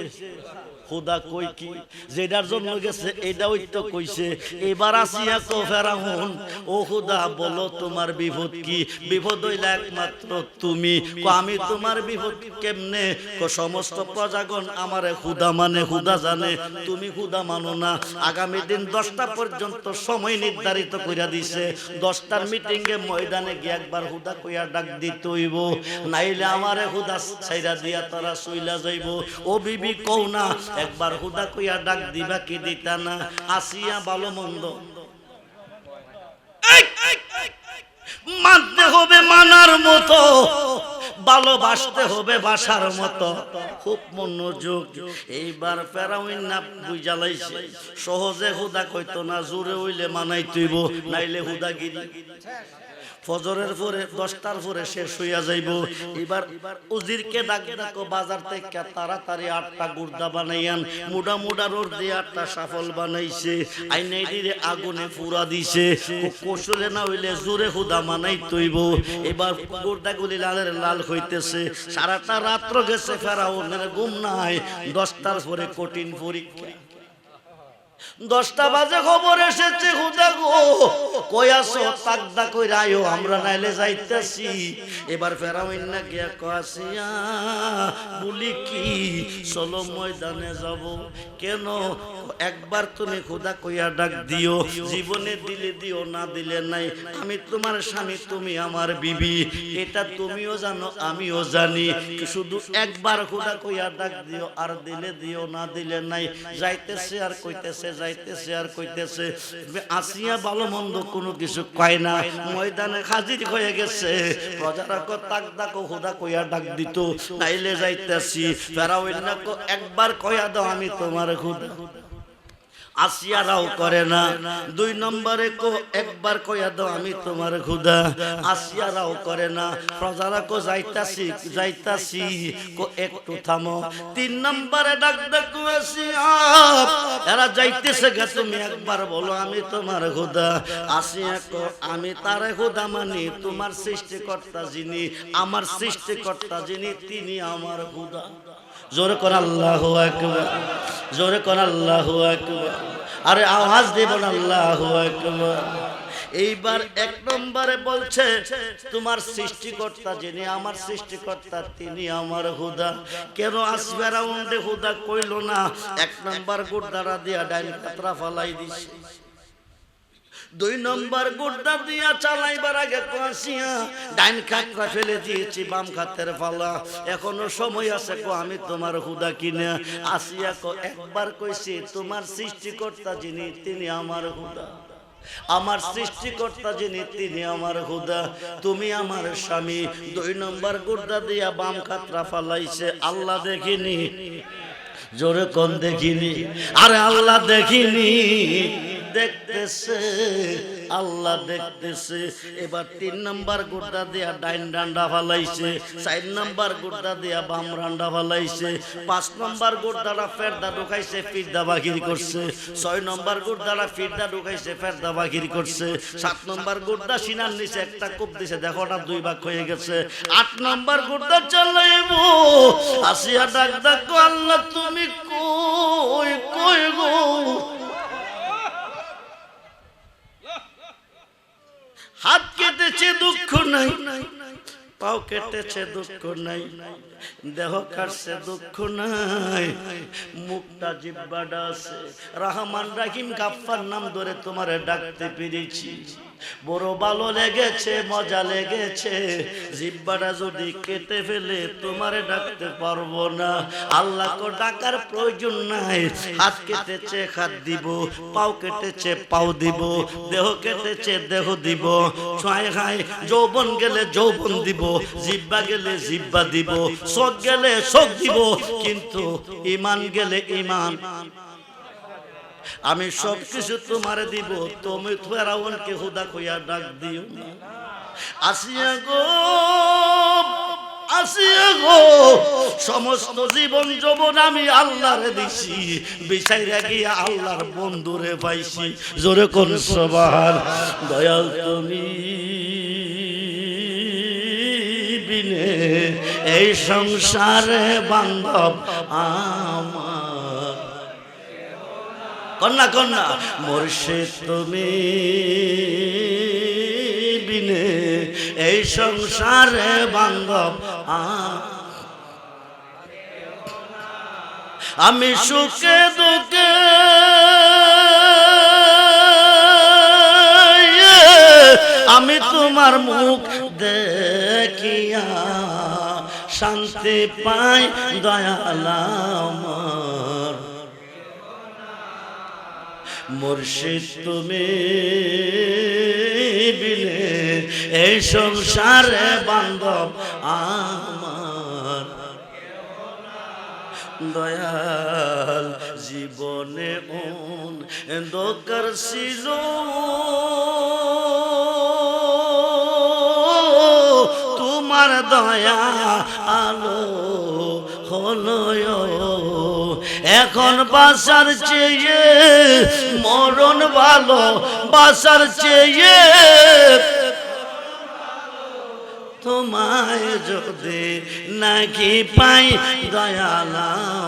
খুদা কই কি যেটার জন্য গেছে এটাও তো কইছে। এবার আসিয়া কো ফেরাউন, ও খুদা বলো তোমার বিপদ কি? বিপদ হইলে একমাত্র তুমি। কো আমি তোমার বিপদ কেমনে? কো সমস্ত প্রজাগণ আমারে খুদা মানে, খুদা জানে, তুমি খুদা মানো না। আগামী দিন 10টা পর্যন্ত সময় নির্ধারিত কইরা দিছে। 10টার মিটিং এ ময়দানে গিয়ে একবার খুদা কইয়া ডাক দিতে হইব, নাইলে আমারে খুদা ছাইরা দিয়া তারা চইলা যাইব। ও বিবি কও না, একবার খুদা কইয়া ডাক দিবা কি দিতা না? আসিয়া ভালো মন্দ মানতে হবে মানার মতো, ভালোবাসতে হবে বাসার মতো। খুব মনোযোগ। এইবার ফেরাউন না বুঝা লাইছে, সহজে খুদা কইতো না, জোরে হইলে মানাই তুইব, নাইলে খুদাগিরি। ফজরের পরে 10টার পরে শেষ হইয়া যাইব। এবার উজিরকে ডাক ডাকো বাজার থেকে তাড়াতাড়ি 8টা গুর্দা বানাইয়ান। মুডা মুডা রোড দিয়ে 8টা সাফল বানাইছে, আইনাইডিরে আগুনে পুরা দিছে। কৌশলে না হইলে জোরে খুদা মানাই তৈব। এবার গুর্দাগুলি লালের লাল হইতেছে। সারাটা রাত্র গেছে, ফেরাউনের ঘুম নাই। 10টার পরে কঠিন পরীক্ষা। 10টা বাজে খবর এসেছে, খুদা গো কই আছো? তাকদা কইরা আইও, আমরা নাইলে যাইতাছি। এবার ফেরাউন না গিয়া কইয়া বলি কি চলো ময়দানে যাব। কেন? একবার তুমি খুদা কইয়া ডাক দিও, জীবনে দিলে দিও, না দিলে নাই। আমি তোমার স্বামী, তুমি আমার বিবি, এটা তুমিও জানো আমিও জানি। শুধু একবার খুদা কইয়া ডাক দিও, আর দিলে দিও, না দিলে নাই। যাইতেছে আর কইতেছে, যাইতেছে আর কইতেছে। আসিয়া ভালো মন্দ কোনো কিছু কয় না, ময়দানে হাজির হয়ে গেছে। প্রজারা কো তাকদা কো খুদা কইয়া ডাক দিত, নাইলে যাইতেছি। ফেরাউন না কো একবার কইয়া দাও আমি তোমার খুদা। আসিয়ারাও করে না। 2 নম্বরে কো একবার কইয়া দাও আমি তোমার খুদা। আসিয়ারাও করে না। প্রজারা কো যাইতাছি যাইতাছি, কো একটু থামো। 3 নম্বরে ডাক ডাকু আসিয়া, এরা যাইতেছে গে, তুমি একবার বলো আমি তোমার খুদা। আসিয়া কো আমি তারে খুদা মানি, তোমার সৃষ্টিকর্তা যিনি, আমার সৃষ্টিকর্তা যিনি, তিনি আমার খুদা। জোরে কর আল্লাহু আকবার, জোরে কর আল্লাহু আকবার। আরে আওয়াজ দেবেন আল্লাহু আকবার। এইবার 1 নম্বরে বলছে তোমার সৃষ্টিকর্তা যিনি, আমার সৃষ্টিকর্তা তিনি আমার খুদা। কেন আসফেরাউন্ডে খুদা কইল না? 1 নম্বর গুড়দারা দিয়া ডাইন কাতরা ফালাই দিছে। 2 নম্বর গুড়দা দিয়া চালাইবার আগে কইছিয়া ডাইন কাতরা ফেলে দিয়েছি, বাম কাতের ফালা। এখনো সময় আছে, কো আমি তোমার খুদা কিনা। আসিয়া কো একবার কইছি তোমার সৃষ্টিকর্তা যিনি, তিনি আমার খুদা। আমার সৃষ্টিকর্তা যিনি, তিনি আমার খুদা, তুমি আমার স্বামী। 2 নম্বর গুড়দা দিয়া বাম কাতরা ফালাইছে। আল্লাহ দেখিনি? জোরে কোন দেখিনি? আরে আল্লাহ দেখিনি? দেখতেছে, আল্লাহ দেখতেছে। এবার 3 নম্বর গুড়দা দিয়া ডাইন ডান্ডা ফালাইছে। 4 নম্বর গুড়দা দিয়া বাম ডান্ডা ফালাইছে। 5 নম্বর গুড়দাটা ফেরদা ঢুকাইছে, ফিরদা বাকির করছে। 6 নম্বর গুড়দাটা ফিরদা ঢুকাইছে, ফেরদা বাকির করছে। 7 নম্বর গুড়দা সিনার নিচে একটা কোপ দিছে, দেখোটা 2 ভাগ হয়ে গেছে। 8 নম্বর গুড়দা চালাইব। আসিয়া ডাক ডাক, আল্লাহ তুমি কই কই গো? হাত কেটেছে দুঃখ নাই, পাও কেটেছে দুঃখ নাই, দেহ কাটছে দুঃখ নাই, মুখটা জিহ্বাটা আছে। রহমান রহিম গাফফার নাম ধরে তোমারে ডাকতে পেরেছি, বড় ভালো লেগেছে, মজা লেগেছে। জিহ্বাটা যদি কেটে ফেলে তোমারে ডাকতে পারবো না। আল্লাহকে ডাকার প্রয়োজন নাই। হাত কেটেছে হাত দিব, পাও কেটেছে পাও দিব, দেহ কেটেছে দেহ দিব। ছয় খাই যৌবন গেলে যৌবন দিব, জিহ্বা গেলে জিহ্বা দিব, চোখ গেলে চোখ দিব, কিন্তু ঈমান গেলে ঈমান। আমি সব কিছু তোমারে দিব, তুমি ফেরাউনকে খুদা কইয়া ডাক দিও না। আসিয়া গো, আসিয়া গো, সমস্ত জীবন যৌবন আমি আল্লাহরে দিছি, বিচাইরা গিয়া আল্লাহর বন্ধুরে পাইছি। জোরে কোন সুবহান। দয়াল তুমি বিনে এই সংসারে বান্ধব আমার কন্যা কন্যা মুর্শিদ তুমি বিনে এই সংসারে বান্ধব আমি সুখে দুঃখে আমি তোমার মুখ দেখিয়া শান্তি পাই দয়াল আমার মুর্শিদ তুমি বিনে এই সংসারে বান্ধব আমার দয়াল জীবনে অন্ধকার ছিল তোমার দয়া আলো হলো এখন বাঁচার চেয়ে মরণ ভালো বাঁচার চেয়ে তোমায় যদি নাকি পাই দয়াল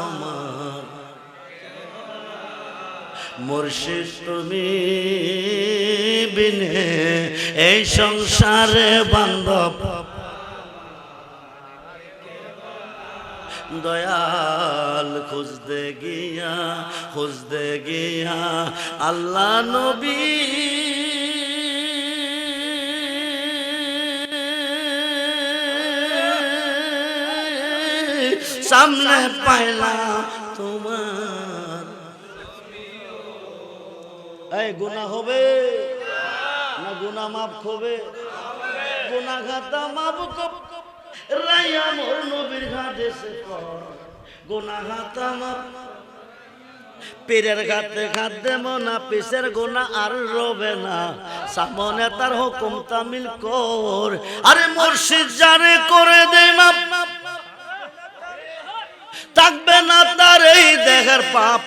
আমার মুর্শিদ তুমি বিনে এই সংসারে বান্ধব দয়াল খুঁজতে গিয়া আল্লাহ নবী সামনে পাইলাম তোমার এই গুনাহ হবে না গুনাহ মাফ হবে গুনাহ খাতা মাফ রাইয়া মোর নবীর হাদিসে গুনাহ খাতা মাফ পীরের ঘাতে হাত দেব না পিসের গুনাহ আর রবে না সামনে তার হুকুম তামিল কর আরে মুর্শিদ জারে করে দে মাফ থাকবে না তার এই দেহের পাপ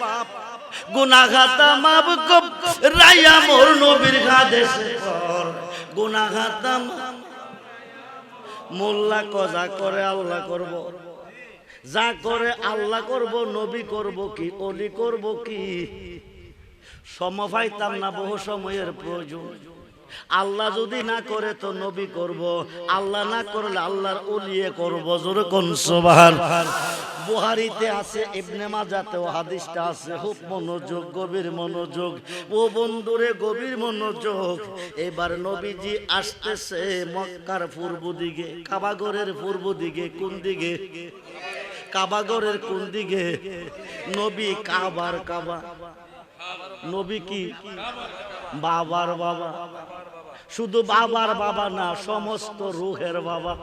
গুনাহ খাতা মাফ রাইয়া মোর নবীর হাদিসে গুনাহ খাতা মোল্লা কজা করে আল্লাহ করব যা করে আল্লাহ করব নবী করব কি ওলি করব কি সময় পাইতাম না বহু সময়ের প্রয়োজন আল্লাহ যদি না করে তো নবী করব আল্লাহ না করলে আল্লাহর ওলিয়ে করব জোরে কোন সুবহান বুখারীতে আছে ইবনে মাজাতে ও হাদিসটা আছে খুব মনোযোগ গভীর মনোযোগ ও বন্ধুরে গভীর মনোযোগ এবার নবীজি আসতেছে মক্কার পূর্ব দিকে কাবাগরের পূর্ব দিকে কোন দিকে কাবাগরের কোন দিকে নবী কাবার কাবা নবী কি বাবার বাবা শুধু বাবার বাবা না সমস্ত রূহের বাবা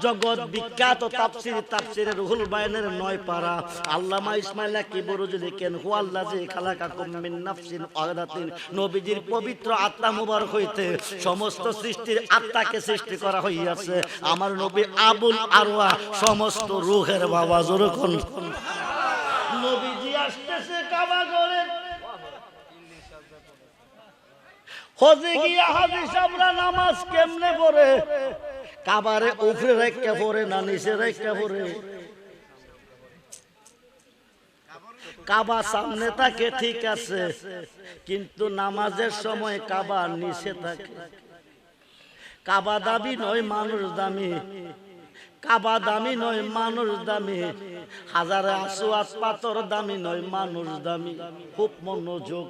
জগৎ বিখ্যাত তাফসীরে রুহুল বায়ানের 9 পারা আল্লামা ইসমাইল কিবরুজি লিখেন হুয়াল্লাযী খালাকাকুম মিন নাফসিন ওয়াহিদাতিন নবীজির পবিত্র আত্মা মুবারক হইতে সমস্ত সৃষ্টির আত্মাকে সৃষ্টি করা হইয়াছে আমার নবী আবুল আরওয়া সমস্ত রূহের বাবা জোরে কোন নবীজি আসতেছে কাবা ঘরে হজে গিয়া হাজী সাহেবরা নামাজ কেমনে পড়ে কাবারে উপরে রেখে পড়ে না নিচে রেখে পড়ে কাবা সামনে থাকে ঠিক আছে কিন্তু নামাজের সময় কাবা নিচে থাকে কাবা দাবি নয় মানুষ দামি কাবা দামি নয় মানুষ দামি হাজারে আসওয়াত পাথর দামি নয় মানুষ দামি খুব মনোযোগ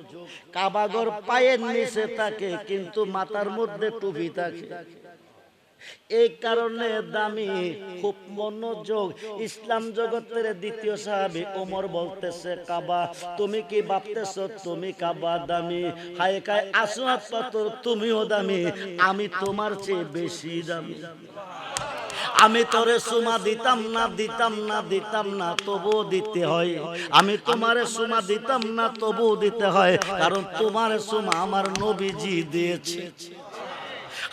কাবাগর পায়ের নিচে থাকে কিন্তু মাথার মধ্যে টুপি থাকে এই কারণে দামি খুব মনোযোগ ইসলাম জগতের দ্বিতীয় সাহাবী ওমর বলতেছে কাবা তুমি কি ভাবতেছো তুমি কাবা দামি হায় কায় আসওয়াত পাথর তুমিও দামি আমি তোমার চেয়ে বেশি দামি আমি তোরে সুমা দিতাম না তবুও দিতে হয় আমি তোমারে সুমা দিতাম না তবুও দিতে হয় কারণ তোমার সুমা আমার নবীজি দিয়েছে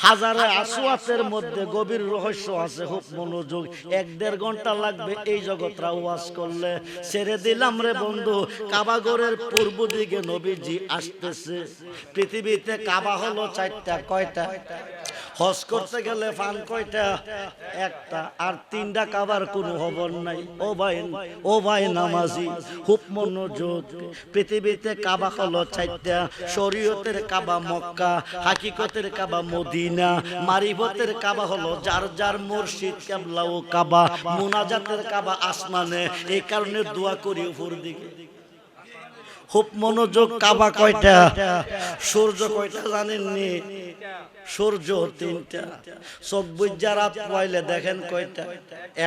হাজারে আসওয়াতের মধ্যে গভীর রহস্য আছে খুব মনোযোগ 1-1.5 ঘন্টা লাগবে এই জগৎরা ওয়াজ করলে ছেড়ে দিলাম রে বন্ধু কাবাগরের পূর্ব দিকে নবীজি আসতেছে পৃথিবীতে কাবা হলো 4টা কয়টা হজ করতে গেলে ফান কয়টা? একটা। আর তিনটা কাবার কোনো খবর নাই। ও ভাই নামাজি, খুব মনোযোগ। পৃথিবীতে কাবা হলো চারটা। শরীয়তের কাবা মক্কা, হাকিকতের কাবা মদিনা, মারিফতের কাবা হলো যার যার মুর্শিদ কিবলা ও কাবা, মুনাজাতের কাবা আসমানে। এই কারণে দোয়া করি উপর দিকে। খুব মনোযোগ। কাবা কয়টা? সূর্য কয়টা জানেননি? সূর্য তিনটা। চোখ বুজ্জা রাত পাইলে দেখেন কয়টা?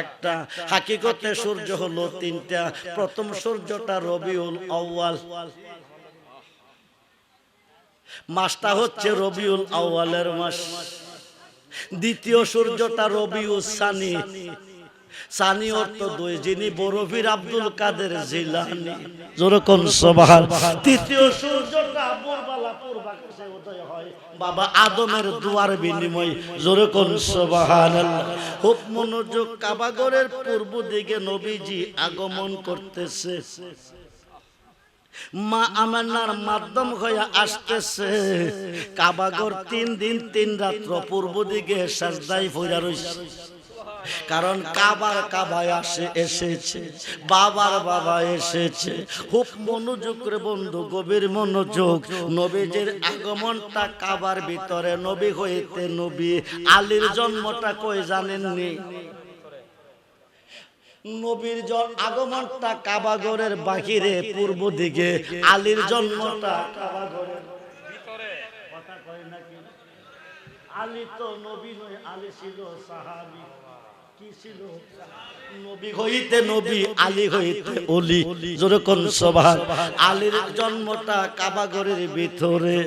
একটা। হাকিকতে সূর্য হলো তিনটা। প্রথম সূর্যটা রবিউল আউয়াল, মাসটা হচ্ছে রবিউল আউয়ালের মাস। দ্বিতীয় সূর্যটা রবিউল সানি, সানি অর্থ দুই, যিনি বরফির আব্দুল কাদের জিলানী। যেরকম সুবহান। তৃতীয় সূর্যটা ভোরবেলা পূর্বাকাশে উদয় হয় বাবা আদমের দুয়ার বিনিময়। যেরকম সুবহানাল্লাহ। খুব মনোযোগ। কাবাগরের পূর্ব দিকে নবীজি আগমন করতেছে। মা আমেনার মাধ্যম হয়ে আসতেছে। কাবাগর 3 দিন 3 রাত্র পূর্ব দিকে সাজদায় পড়ে রইছে। কারণ কাবায় এসেছে, বাবার বাবা এসেছে। খুব মনোযোগ করে বন্ধু, গভীর মনোযোগ। নবীজির আগমনটা কাবার ভিতরে। নবী হইতে নবী। আলীর জন্মটা কই জানেননি? নবীর আগমনটা কাবাগরের বাহিরে পূর্ব দিকে, আলীর জন্মটা কাবাগরের ভিতরে। কথা কয় নাকি? আলী তো নবী নয়, আলী ছিল সাহাবী। কি ছিল? নবী হইতে নবী, আলী হইতে ওলি। যেরকম সুবহান। আলীর জন্মটা কাবাগরের ভিতরে।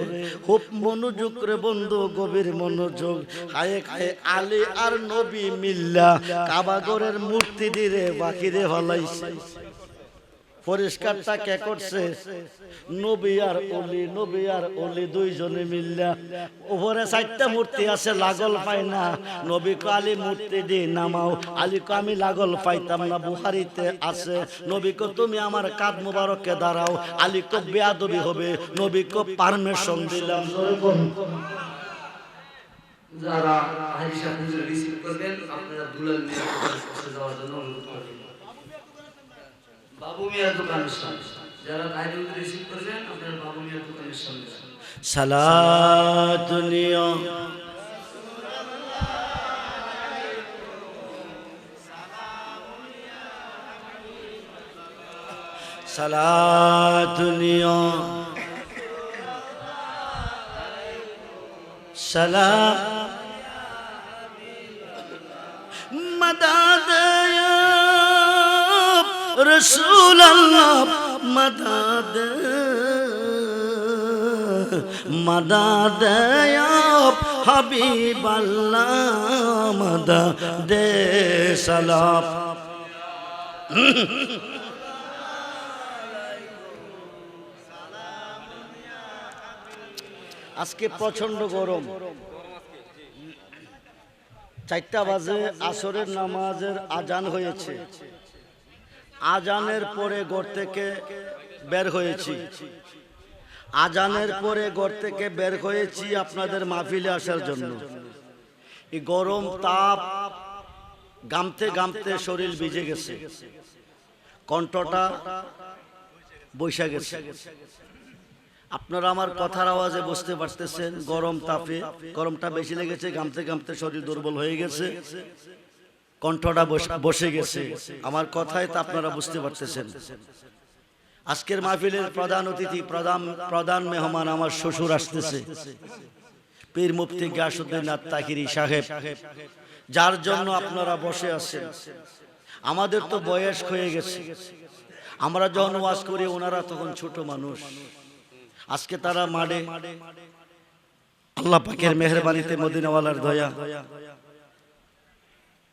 খুব মনোযোগ করে বন্ধু, গভীর মনোযোগ। হায় হায়, আলী আর নবী মিল্লা কাবাগরের মূর্তি দিয়ে বাকিরে ফলাইছে। পরিষ্কারটা কে করছে? নবী আর ওলি, নবী আর ওলি দুইজনে মিল্লা। উপরে 4টা মূর্তি আছে, লাগল পাই না। নবী কো আলী মূর্তি দিয়ে নামাও। আলী কো আমি লাগল পাইতাম না, বুখারীতে আছে। নবী কো তুমি আমার কাঁধ মুবারকে দাঁড়াও। আলী কো বেয়াদবি হবে। নবী কো পারমিশন দিলাম। যারা আয়েশা হুজুর রিসিভ করবেন, আপনারা দুলাল মিয়ার কাছে যাওয়ার জন্য অনুরোধ করবেন। বাবু মিয়ার দোকানের সামনে যারা তাইরে রিসিভ করবেন, আপনারা বাবু মিয়ার দোকানের সামনে সালাতুনিয়া সালাতুনিয়া সালাম মদদ ইয়া রাসূল আল্লাহ, মদদ মদদ ইয়া হাবিব আল্লাহ, মদদ সালাম। আজকে প্রচন্ড গরম। 4টা বাজে আসরের নামাজের আজান হয়েছে। আজানের পরে ঘর থেকে বের হয়েছি। আজানের পরে ঘর থেকে বের হয়েছি আপনাদের মাহফিলে আসার জন্য। এই গরম তাপ গামতে গামতে শরীর ভিজে গেছে, কণ্ঠটা বৈশা গেছে। আপনারা আমার কথার আওয়াজে বুঝতে পারতেছেন গরম তাপে গরমটা বেশি লেগেছে, গামতে গামতে শরীর দুর্বল হয়ে গেছে, কণ্ঠটা বসে গেছে। আমার কথায় তা আপনারা বুঝতে পারতেছেন। আজকের মাহফিলের প্রধান অতিথি, প্রধান মেহমান আমার শ্বশুর আসতেছে, পীর মুফতি গিয়াসউদ্দিন আত-তাহিরি সাহেব, যার জন্য আপনারা বসে আছেন। আমাদের তো বয়স হয়ে গেছে, আমরা যখন ওয়াজ করি ওনারা তখন ছোট মানুষ। আজকে তারা মাঠে আল্লাহ পাকের মেহেরবানিতে, মদিনাওয়ালার দয়া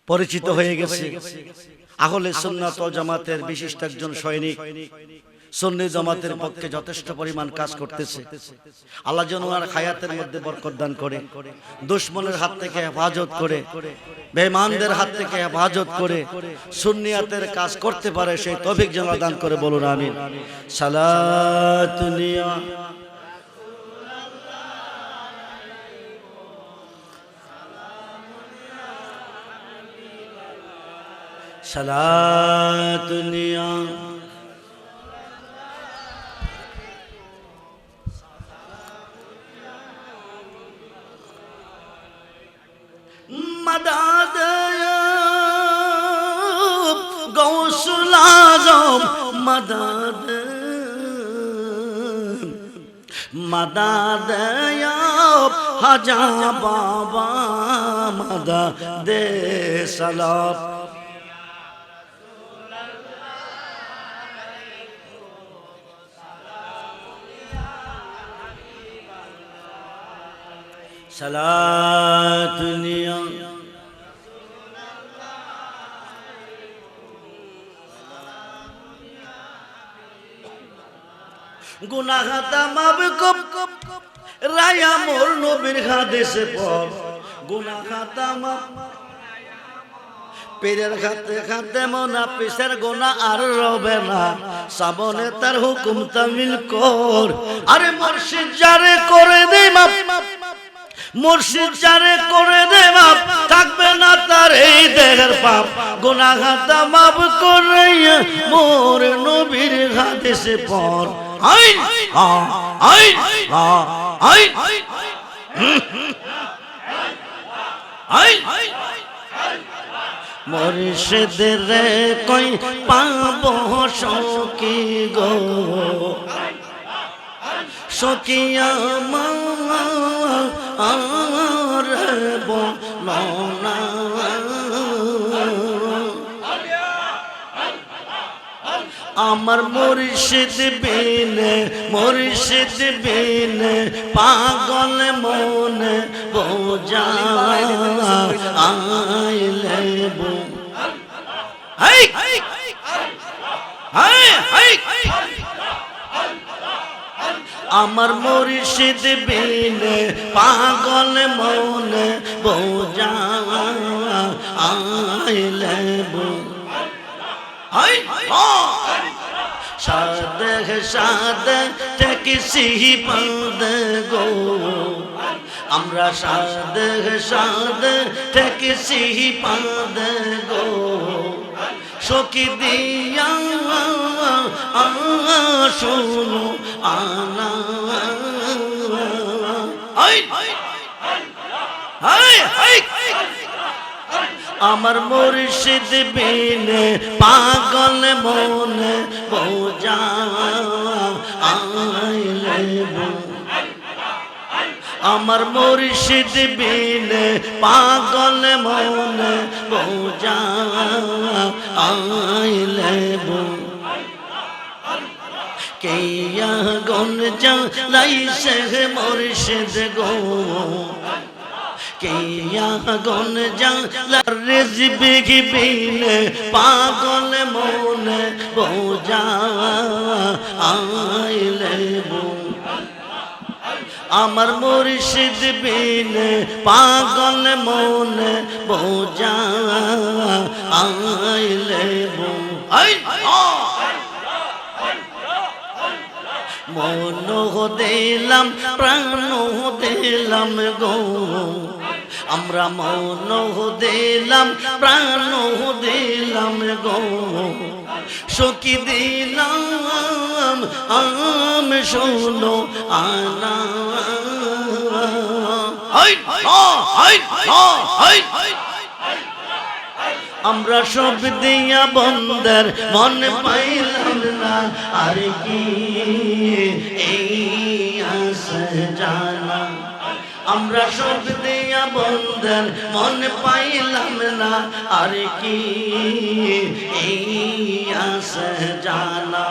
পরিচিত হয়ে গেছে। আহলে সুন্নাত ওয়াল জামাতের বিশিষ্ট একজন সৈনিক, সুন্নি জামাতের পক্ষে যথেষ্ট পরিমাণ কাজ করতেছে। আল্লাহ যেন ওনার হায়াতের মধ্যে বরকত দান করে, দুশমনের হাত থেকে হেফাজত করে, বেঈমানদের হাত থেকে হেফাজত করে সুন্নিয়াতের কাজ করতে পারে সেই তৌফিক যেন দান করে। বলুন আমিন। সালাতুনিয়া সালাতুনিয়া مدد غوث الأعظم مدد مدد يا حاجا بابا مدد سلام সালাতুনিয়া গুনাহ তামাব কব রায়া মোর নবীর হাদিসে পড় গুনাহ তামাব পীরের খাতে খাতে মোনা পিসের গুনাহ আর রবে না সাবনে তার হুকুম তামিল কর আরে মুর্শিদ যারে করে দে মাপ মুর্শিদ যারে করে দে মাপ থাকবে না তার এই দেহের পাপ গুনাহ তামাব করে মোর নবীর হাদিসে পড় আইন আইন আইন আইন মুর্শিদ রে কই পাবো সখী গো সখিয়া আমার বলনা আমার মুর্শিদ বিনে পাগল মনে বোঝা আইলে বো হাই হাই হাই আমার মুর্শিদ বিনে পাগল মনে বোঝা আইলে বো হাই সাদে সাদে টেকিসি বাঁধ গো আমরা সাদে সাদে টেকিসি বাঁধ গো সখী দিয়া শোনো আনা আমার মুর্শিদ বিনে পাগল মনে বোঝা আইলে বো আমার মুর্শিদ বিনে পাগল মনে বোঝা আইলে বো কেয়া গন জ্বালাইছে মুর্শিদ গো কেয়া গন জ্বালার রিজবি বিনে পাগল মনে বোঝা আইলে বো আমার মুর্শিদ বিনে পাগল মনে বোঝা আইলে বো মন দিলাম প্রাণ দিলাম গো আমরা মন দিলাম প্রাণ দিলাম গো সখী দিলাম আম শোনো আনা আমরা সব দিয়া বন্দর মন পাইলাম না আর কি এই আশা জানা আমরা সব দিয়া বন্দর মন পাইলাম না আর কি এই আশা জানা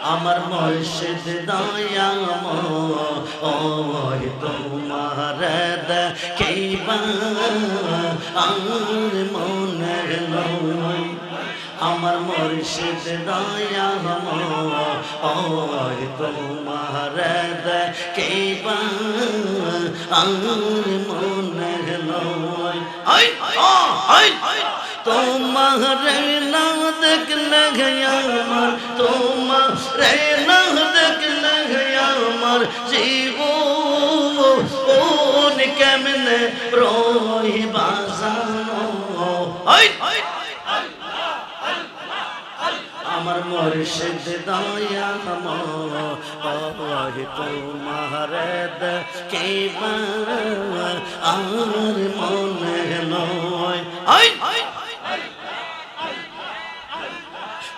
আমার মুর্শিদ দয়াময় তোমার দেখিবা আর মনে লয় আমার মুর্শিদ দয়াময় তোমার দেখিবা আর মনে লয় তোমার না দেখলে আমার তোমার না দেখলে আমার জীবন কেমনে রই বাজানো আমার মুর্শিদ দয়া ময় তোমার দেখবা আর মনে নয়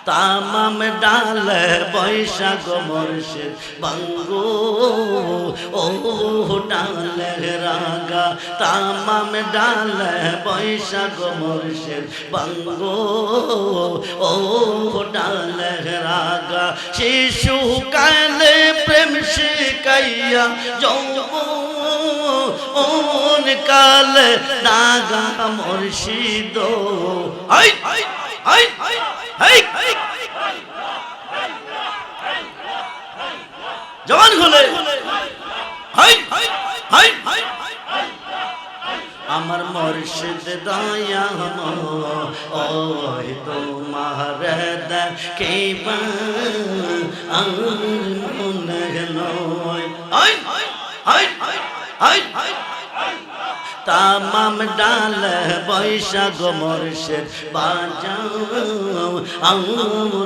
তামাম ডাল বৈশাখ মুর্শিদ বাঙ্গো ও ডাল রাগা তামাম ডাল বৈশাখ মুর্শিদ বাঙ্গো ও ডাল রাগা শিশু কালে প্রেম শিখাইয়া যৌবন কালে দাগা মুর্শিদ জবান খুলে আমার মুর্শিদ দয়া ময় তোমার দেখিবা আর মনে নয় তামাম ডাল বৈশাখ মুর্শিদ বাজাও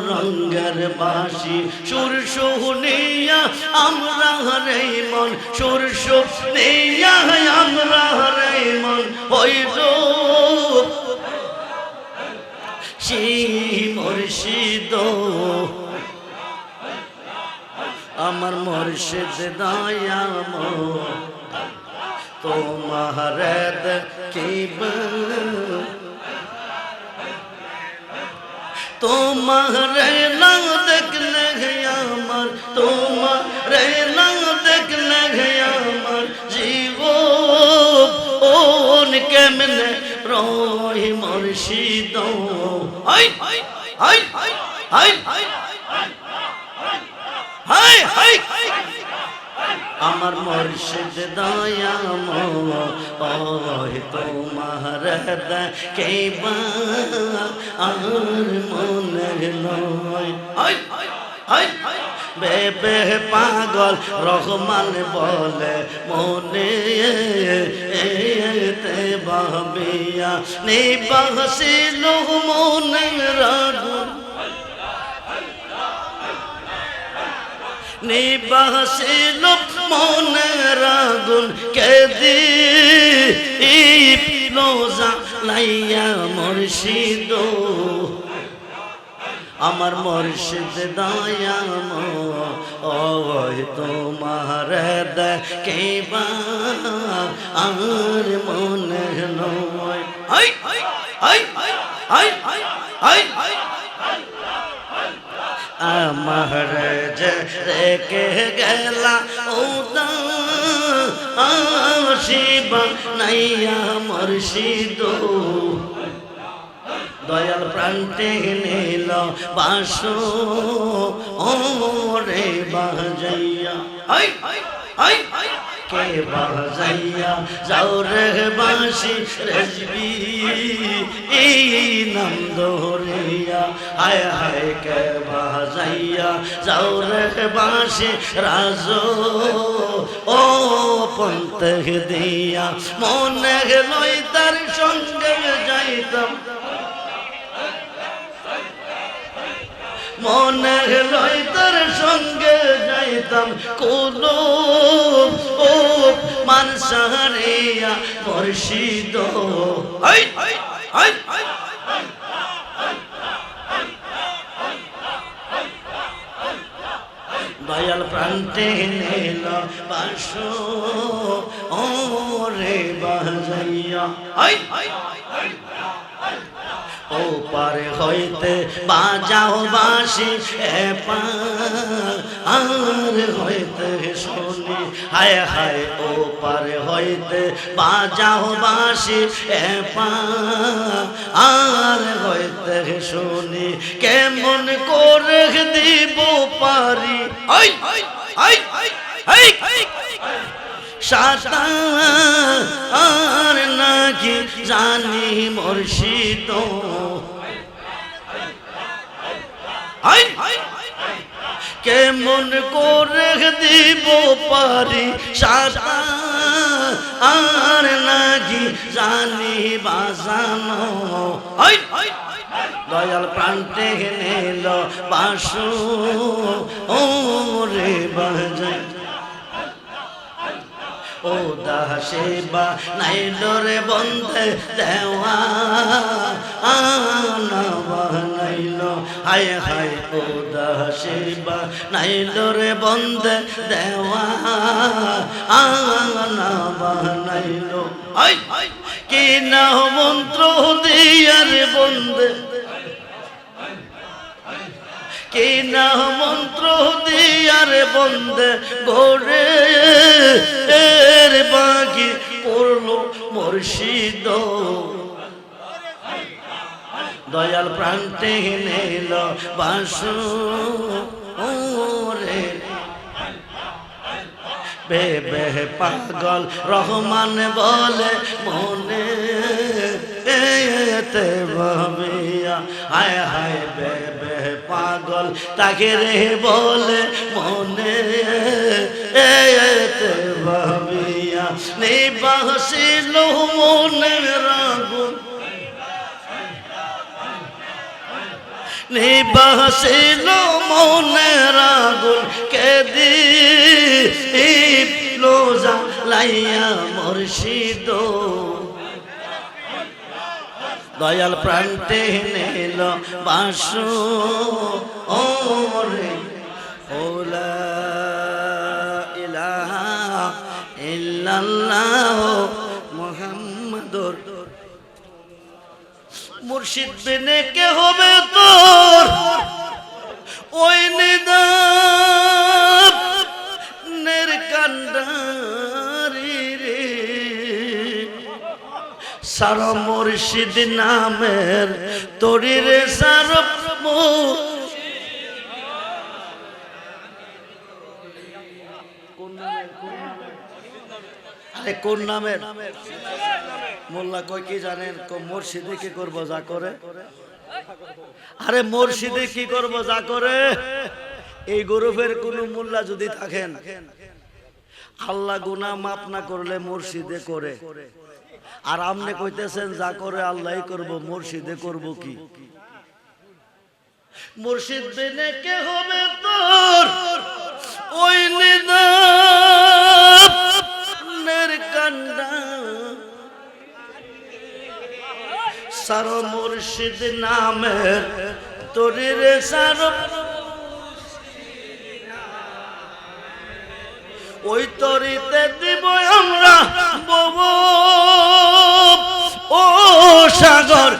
রঙ্গের বাসি সুর শুনিয়া আমরা রে মন সুর শুনিয়া আমরা রে মন হইল সেই মুর্শিদ আমার মুর্শিদ দয়া তোমার দেখিবা তোমার না দেখলে আমার তোমার না দেখলে আমার জীবন কেমনে রই মুর্শিদ আমার মুর্শিদ দয়া ময় তোমার দেখিবা আর মনে নয় বেবে পাগল রহমান বলে মনে তে ভাবিয়া নিবাসিল মনের আগুন নিবাসিল মনের আগুন কেদিল জ্বালাইয়া মুর্শিদ আমার মুর্শিদ দয়া তোমার দেখিবা আর মনে নয় আমার যে রেখে গেলা শিবা নাইয়া মুর্শিদ দয়াল প্রান্তে নিল বাসো রে বাজাইয়া কে বাজাইয়া যাও রে বাঁশি রেজবি এই নাম ধরিয়া হায় হায় কে বাজাইয়া যাও রে বাঁশি রাজ ও পন্থ দিয়া মনে লই তার সঙ্গে যাইতাম মনে লই তার সঙ্গে যাইতাম কোন মানসারিয়া মুর্শিদ দয়াল প্রান্তে নিল বাসো রে বাজাইয়া ও পারে হইতে বাজাও বাঁশি আর হইতে শুনি হায় হায় ও পারে হইতে বাজাও বাঁশি আর হইতে শুনি কেমন করে দিব পারি সাতার নাকি জানি মুর্শিদ কেমন করে দিব পারি সাতার আর নাকি জানি বাজানো দয়াল প্রান্তে নিল বাসু ও রে বাজাই ও দাসে বা নাইল রে বন্ধে দেওয়া আনা বানাইল হায় হায় ও দাসে বা নাইল রে বন্ধে দেওয়া আনা বানাইল কি না মন্ত্র দিয়ার বন্ধে কি না মন্ত্র দিয়ার বন্ধে গোরে এর বাকি করলো মুর্শিদ দয়াল প্রান্তে নিল বাসু রে বেবে পাগল রহমান বলে মনে এতে ভাবিয়া হায় হায় বেবে পাগল তাকে রে বলে মনে এতে ভাবিয়া নিবাসিল মনের আগুন নিবাসিল মনের আগুন কেদি লোজা লাইয়া মুর্শিদ দয়াল প্রান্তে নিল বাসু ও রে ওলা ইলাহা ইল্লাল্লাহ মুহাম্মাদুর মুর্শিদ বিনে কে হবে তোর ওই নিদানের কান্ডারি রে সার মুর্শিদ নামের তোরি রে সার আরে কোন নামের মোল্লা কয় কি জানেন মুর্শিদে কি করবো যা করে আরে মুর্শিদে কি করবো যা করে এই গ্রুপের কোন মোল্লা যদি থাকেন আল্লাহ গুনাহ মাফ না করলে মুর্শিদে করে আর আপনি কইতেছেন যা করে আল্লাহই করব মুর্শিদে করব কি মুর্শিদ বিনে কে হবে তোর ওই নিদানের কান্ডা সার মুর্শিদ নামের তোরে রে সার ওই তরিতে দিব আমরা বব ও সাগর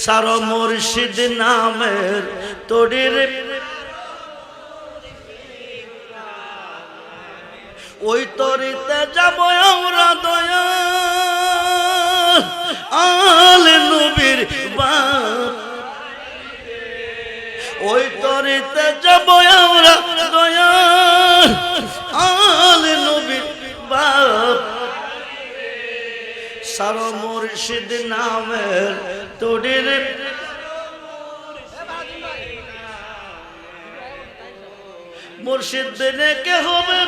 সার মুর্শিদ নামের তোরে রে ওই তরিতে যাব আমরা দয়া আল নবীর বাপ ওই তরিতে যাব আমরা দয়া আল নবীর বাপ সার মুর্শিদ নামের তোদের মুর্শিদ বিনে কে হবে